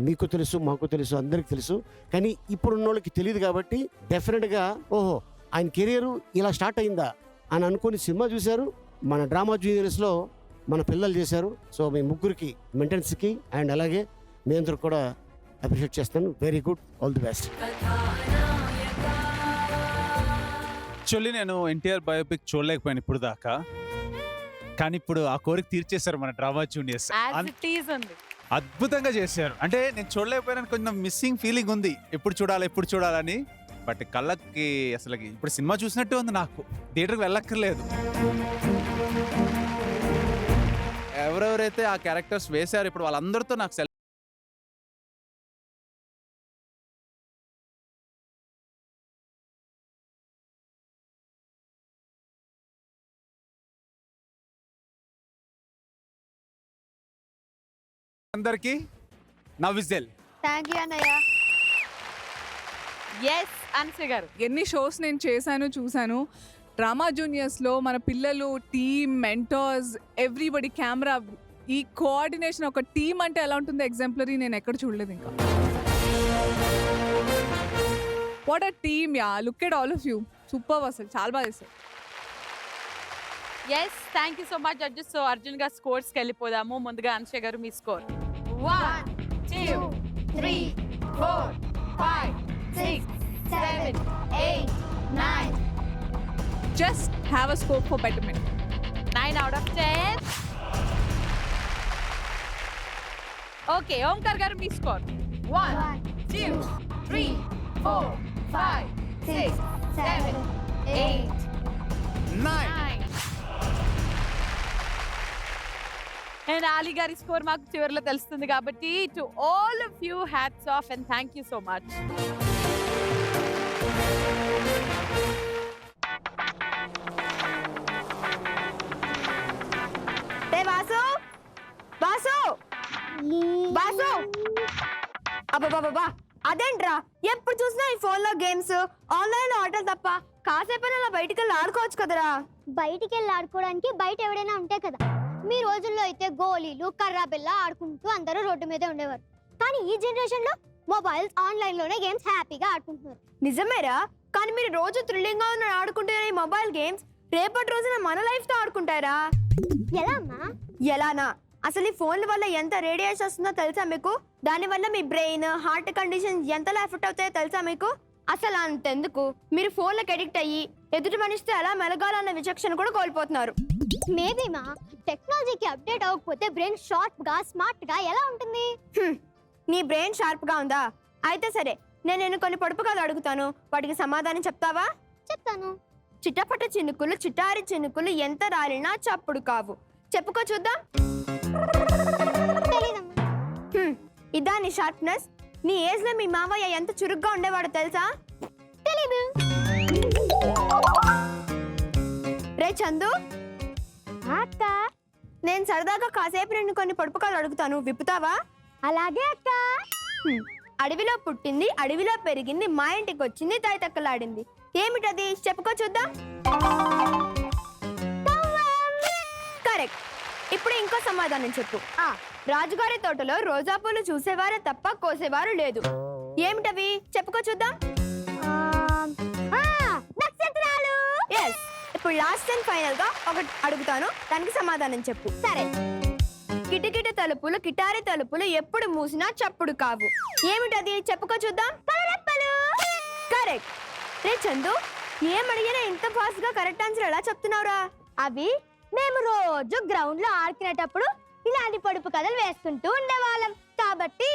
మీకు తెలుసు, మాకు తెలుసు, అందరికి తెలుసు. కానీ ఇప్పుడున్న వాళ్ళకి తెలియదు కాబట్టి డెఫినెట్గా ఓహో ఆయన కెరియర్ ఇలా స్టార్ట్ అయిందా అని అనుకుని సినిమా చూశారు. మన డ్రామా జూనియర్స్లో మన పిల్లలు చేశారు. సో మీ ముగ్గురికి మెయింటెనెన్స్కి అండ్ అలాగే మీ అందరికి కూడా అప్రిషియేట్ చేస్తాను. Very good, all the best. Actually నేను ఎన్టీఆర్ బయోపిక్ చూడలేకపోయాను ఇప్పుడు దాకా, కానీ ఇప్పుడు ఆ కోరిక తీర్చేశారు మన డ్రామా జూనియర్స్. అద్భుతంగా చేశారు. అంటే నేను చూడలేకపోయాను, కొంచెం మిస్సింగ్ ఫీలింగ్ ఉంది, ఎప్పుడు చూడాలని. బట్ కళ్ళకి అసలు ఇప్పుడు సినిమా చూసినట్టే ఉంది. నాకు థియేటర్కి వెళ్ళక్కర్లేదు. ఎవరెవరైతే ఆ క్యారెక్టర్స్ వేశారు ఇప్పుడు వాళ్ళందరితో నాకు అందరికి నా విజిల్. థ్యాంక్ యూ అన్నయ్య. yes అన్సే గారు, ఎన్ని షోస్ నేను చూశాను. డ్రామా జూనియర్స్లో మన పిల్లలు, టీమ్, మెంటర్స్, ఎవ్రీబడి, కెమెరా, ఈ కోఆర్డినేషన్, ఒక టీమ్ అంటే ఎలా ఉంటుందో ఎగ్జాంపులరీ నేను ఎక్కడ చూడలేదు ఇంకా. What a team yeah, look at all of you, super. అసలు చాలా బాగా చేశారు. Yes, thank you so much judges. So Arjun గారు స్కోర్స్కి వెళ్ళిపోదాము. ముందుగా అన్షే గారు మీ score. 1 2 3 4 5 6 7 8 9. Just have a scope for betterment. 9 out of 10. Okay, Omkar గారు మీ స్కోర్. 1 2 3 4 5 6 7 8 9. అండ్ ఆలి గారి స్కోర్ మాకు చివరిలో తెలుస్తుంది కాబట్టి to all of you hats off and thank you so much. Boss అబ్బా, ఆ అదేంట్రా ఎప్పుడు చూసినా ఈ ఫోన్ లో గేమ్స్ ఆన్లైన్ లో ఆటలు తప్ప కాసేపైనా అలా బయటికి వెళ్ళి ఆడుకోవచ్చు కదరా. బయటికి వెళ్ళి ఆడుకోవడానికి బయట ఎవడైనా ఉంటే కదా. మీ రోజుల్లో అయితే గోళీలు కర్రా బిల్ల ఆడుకుంటూ అందరూ రోడ్డు మీదే ఉండేవారు. కానీ ఈ జనరేషన్ లో మొబైల్స్ ఆన్లైన్ లోనే గేమ్స్ హ్యాపీగా ఆడుకుంటున్నారు. నిజమేరా, కానీ మీరు రోజు థ్రిల్లింగ్ గా ఉన్న ఆడుకుంటున్న ఈ మొబైల్ గేమ్స్ రేపటి రోజున మన లైఫ్ తో ఆడుకుంటారా? ఎలా అమ్మా? ఎలానా? అసలు ఈ ఫోన్ల వల్ల ఎంత రేడియేషన్ వస్తుందో తెలుసా మీకు? దాని వల్ల మీ బ్రెయిన్ హార్ట్ కండిషన్ ఎంతలా ఎఫెక్ట్ అవుతాయో తెలుసా మీకు? అసలు అంతెందుకు, మీరు ఫోన్లకు అడిక్ట్ అయ్యి ఎదుటి మనిషితో ఎలా మెలగాలన్న విచక్షణ కూడా కోల్పోతున్నారు. మేబీ మా టెక్నాలజీకి అప్డేట్ అవ్వకపోతే బ్రెయిన్ షార్ప్ గా స్మార్ట్ గా ఎలా ఉంటుంది? నీ బ్రెయిన్ షార్ప్ గా ఉందా? అయితే సరే, నేను కొన్ని పొడుపు కథలు అడుగుతాను, వాటికి సమాధానం చెప్తావా? చెప్తాను. చిట్టపట్ట చినుకులు చిటారి చినుకులు ఎంత రాలినా చప్పుడు కావు, చెప్పుకో చూద్దాం. ఇదా నీ షార్ప్నెస్? నీ ఏజ్ లో మీ మావయ్య ఎంత చురుగ్గా ఉండేవాడో తెలుసా? తెలీదు. రే చందు, అక్క నేను సరదాగా కాసేపు నిన్ను కొన్ని పొడుపు కథలు అడుగుతాను, విప్పుతావా? అలాగే అక్క. అడవిలో పుట్టింది అడవిలో పెరిగింది మా ఇంటికి వచ్చింది తైతక్కలాడింది, ఏమిటది? చెప్పుకో చూద్దాం. కరెక్ట్. ఇప్పుడు ఇంకో సమాధానం చెప్పు. రాజుగారి తోటలో రోజా పూలు చూసేవారే తప్ప కోసేవారు లేదు, ఏమిటవి? చెప్పుకో చూద్దాం. నక్షత్రాలు. ఎస్. ఇప్పుడు లాస్ట్ అండ్ ఫైనల్ గా ఒకటి అడుగుతాను, దానికి సమాధానం చెప్పు. సరే. కిటకిట తలుపులు కిటారి తలుపులు ఎప్పుడు మూసినా చప్పుడు కావు, ఏమిటది? చెప్పుకో చూద్దాం. కరెక్ట్. రే చందు, ఏమడిగినా ఇంత ఫాస్ట్ గా కరెక్ట్ ఆన్సర్ ఎలా చెప్తున్నావురా? అవి మేము రోజు గ్రౌండ్ లో ఆడుకునేటప్పుడు ఇలాంటి పొడుపు కథలు వేసుకుంటూ ఉండేవాళ్ళం కాబట్టి.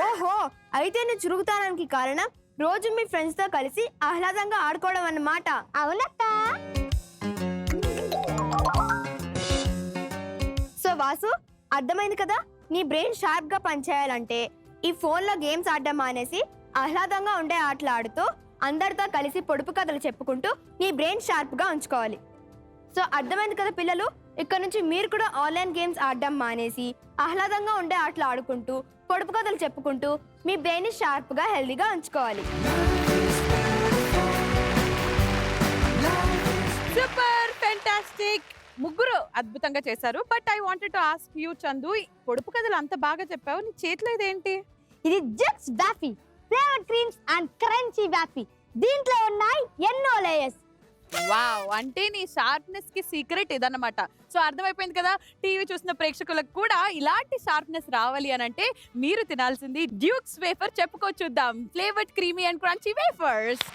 ఓహో, అయితే నేను చురుగుతానికి కారణం రోజు మీ ఫ్రెండ్స్ తో కలిసి ఆహ్లాదంగా ఆడుకోవడం అన్నమాట. అవునక్క. సో వాసు, అర్థమైంది కదా? నీ బ్రెయిన్ షార్ప్ గా పనిచేయాలంటే ఈ ఫోన్ లో గేమ్స్ ఆడడం మానేసి ఆహ్లాదంగా ఉండే ఆటలు ఆడుతూ అందరితో కలిసి పొడుపు కథలు చెప్పుకుంటూ నీ బ్రెయిన్ షార్ప్ గా ఉంచుకోవాలి. సో అర్థమైంది కదా పిల్లలు? ఇక్కడ నుంచి మీరు కూడా ఆన్లైన్ గేమ్స్ ఆడడం మానేసి ఆహ్లాదంగా ఉండే ఆటలు ఆడుకుంటూ పొడుపు కథలు చెప్పుకుంటూ మీ బ్రెయిన్ షార్ప్ గా హెల్దీగా ఉంచుకోవాలి. Super, fantastic. ముగ్గురు అద్భుతంగా చేశారు. But I wanted to ask you Chandu, పొడుపు కథలు అంత బాగా చెప్పావు, నీ చేతిలో ఇదేంటి? ఇది jets waffy flavour creams and crunchy waffy. దీంట్లో ఉన్నాయి ఎన్నో లేయర్స్. వావ్, అంటే నీ షార్ప్నెస్ కి సీక్రెట్ ఇదన్నమాట. సో అర్థమైపోయింది కదా, టీవీ చూసిన ప్రేక్షకులకు కూడా ఇలాంటి షార్ప్నెస్ రావాలి అని అంటే మీరు తినాల్సింది డ్యూక్స్ వేఫర్. చెప్పుకో చూద్దాం. Flavoured creamy and crunchy wafers.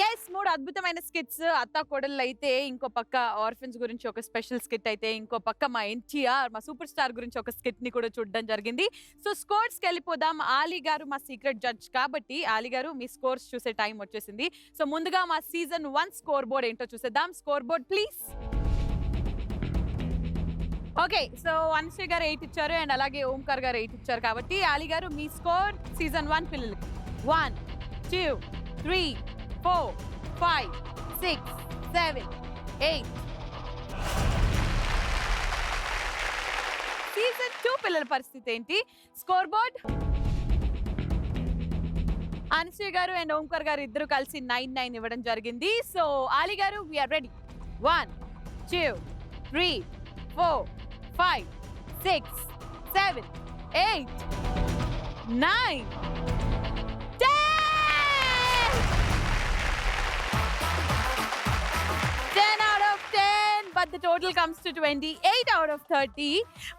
Yes, 3 అద్భుతమైన స్కిట్స్. అత్తా కోడళ్ళు అయితే, ఇంకో పక్క ఆర్ఫన్స్ గురించి ఒక స్పెషల్ స్కిట్ అయితే, ఇంకో పక్క మా ఎన్టీఆర్ మా సూపర్ స్టార్ గురించి ఒక స్కిట్ ని కూడా చూడడం జరిగింది. సో స్కోర్స్ కి వెళ్ళిపోదాం. ఆలీ గారు మా సీక్రెట్ జడ్జ్ కాబట్టి, ఆలీ గారు మీ స్కోర్స్ చూసే టైం వచ్చేసింది. సో ముందుగా మా సీజన్ 1 స్కోర్ బోర్డ్ ఏంటో చూసేద్దాం. Score board please. Okay, so Anshay గారు 8 ఇచ్చారు అండ్ అలాగే ఓంకార్ గారు 8 ఇచ్చారు కాబట్టి ఆలీ గారు మీ స్కోర్ సీజన్ 1 పిల్లలకి 1 2 3 4 5 6 7 8. సీజన్ 2 పిల్లల పరిస్థితి ఏంటి? స్కోర్ బోర్డ్ అన్షయ్ గారు అండ్ ఓంకార్ గారు ఇద్దరు కలిసి 9 ఇవ్వడం జరిగింది. సో ఆలీ గారు we are ready. 1 2 3 4 5 6 7 8 9 10 out of 10, but the total comes to 28 out of 30.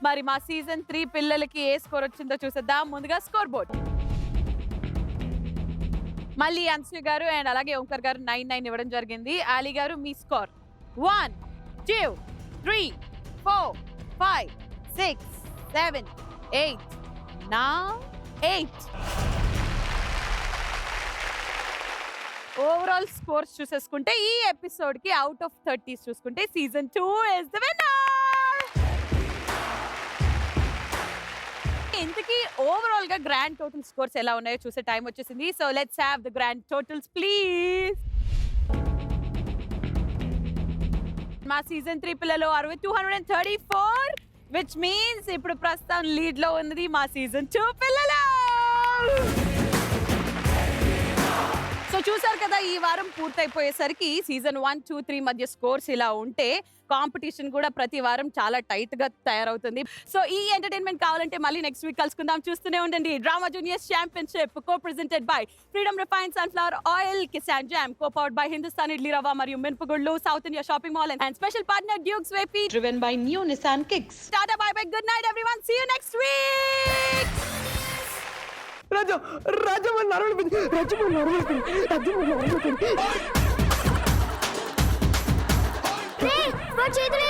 మరి మా సీజన్ 3 పిల్లలకి ఏ స్కోర్ వచ్చిందో చూసేద్దాం. ముందుగా స్కోర్ బోర్డ్. మళ్ళీ అన్షయ్ గారు అండ్ అలాగే ఓంకార్ గారు 9 ఇవ్వడం జరిగింది. ఆలీ గారు మీ స్కోర్ 1 2 3 4 5 6 7 8 9 8. ఓవరాల్ స్కోర్స్ చూసేసుకుంటే ఈ ఎపిసోడ్ కి అవుట్ ఆఫ్ 30 చూసుకుంటే సీజన్ 2 ఇస్ ద విన్నర్. ఇంతకీ ఓవరాల్ గా గ్రాండ్ టోటల్ స్కోర్స్ ఎలా ఉన్నాయో చూసే టైం వచ్చేసింది. So let's have the grand totals please. మా సీజన్ 3 పిల్లలు 234, విచ్ మీన్స్ ఇప్పుడు ప్రస్తుతం లీడ్ లో ఉన్నది మా సీజన్ 2 పిల్లలు. సో చూసారు కదా, ఈ వారం పూర్తయిపోయేసరికి సీజన్ 1, 2, 3 మధ్య స్కోర్స్ ఇలా ఉంటే కాంపిటీషన్ కూడా ప్రతి వారం చాలా టైట్ గా తయారవుతుంది. సో ఈ ఎంటర్టైన్మెంట్ కావాలంటే మళ్ళీ నెక్స్ట్ వీక్ కలుసుకుందాం. చూస్తూనే ఉండండి drama juniors championship, co presented by freedom refined sunflower oil, Kissan jam, co powered by Hindustan idli rava మరియు మినపగుళ్ళు, South India shopping mall and special partner Dukes waffy. Driven by new Nissan Kicks. Tata bye bye, good night everyone, see you next week. Raju Raju మన నరవడిపోయింది, రాజు మన నరవడిపోయింది, రాజు మన నరవడిపోయింది. చేతులు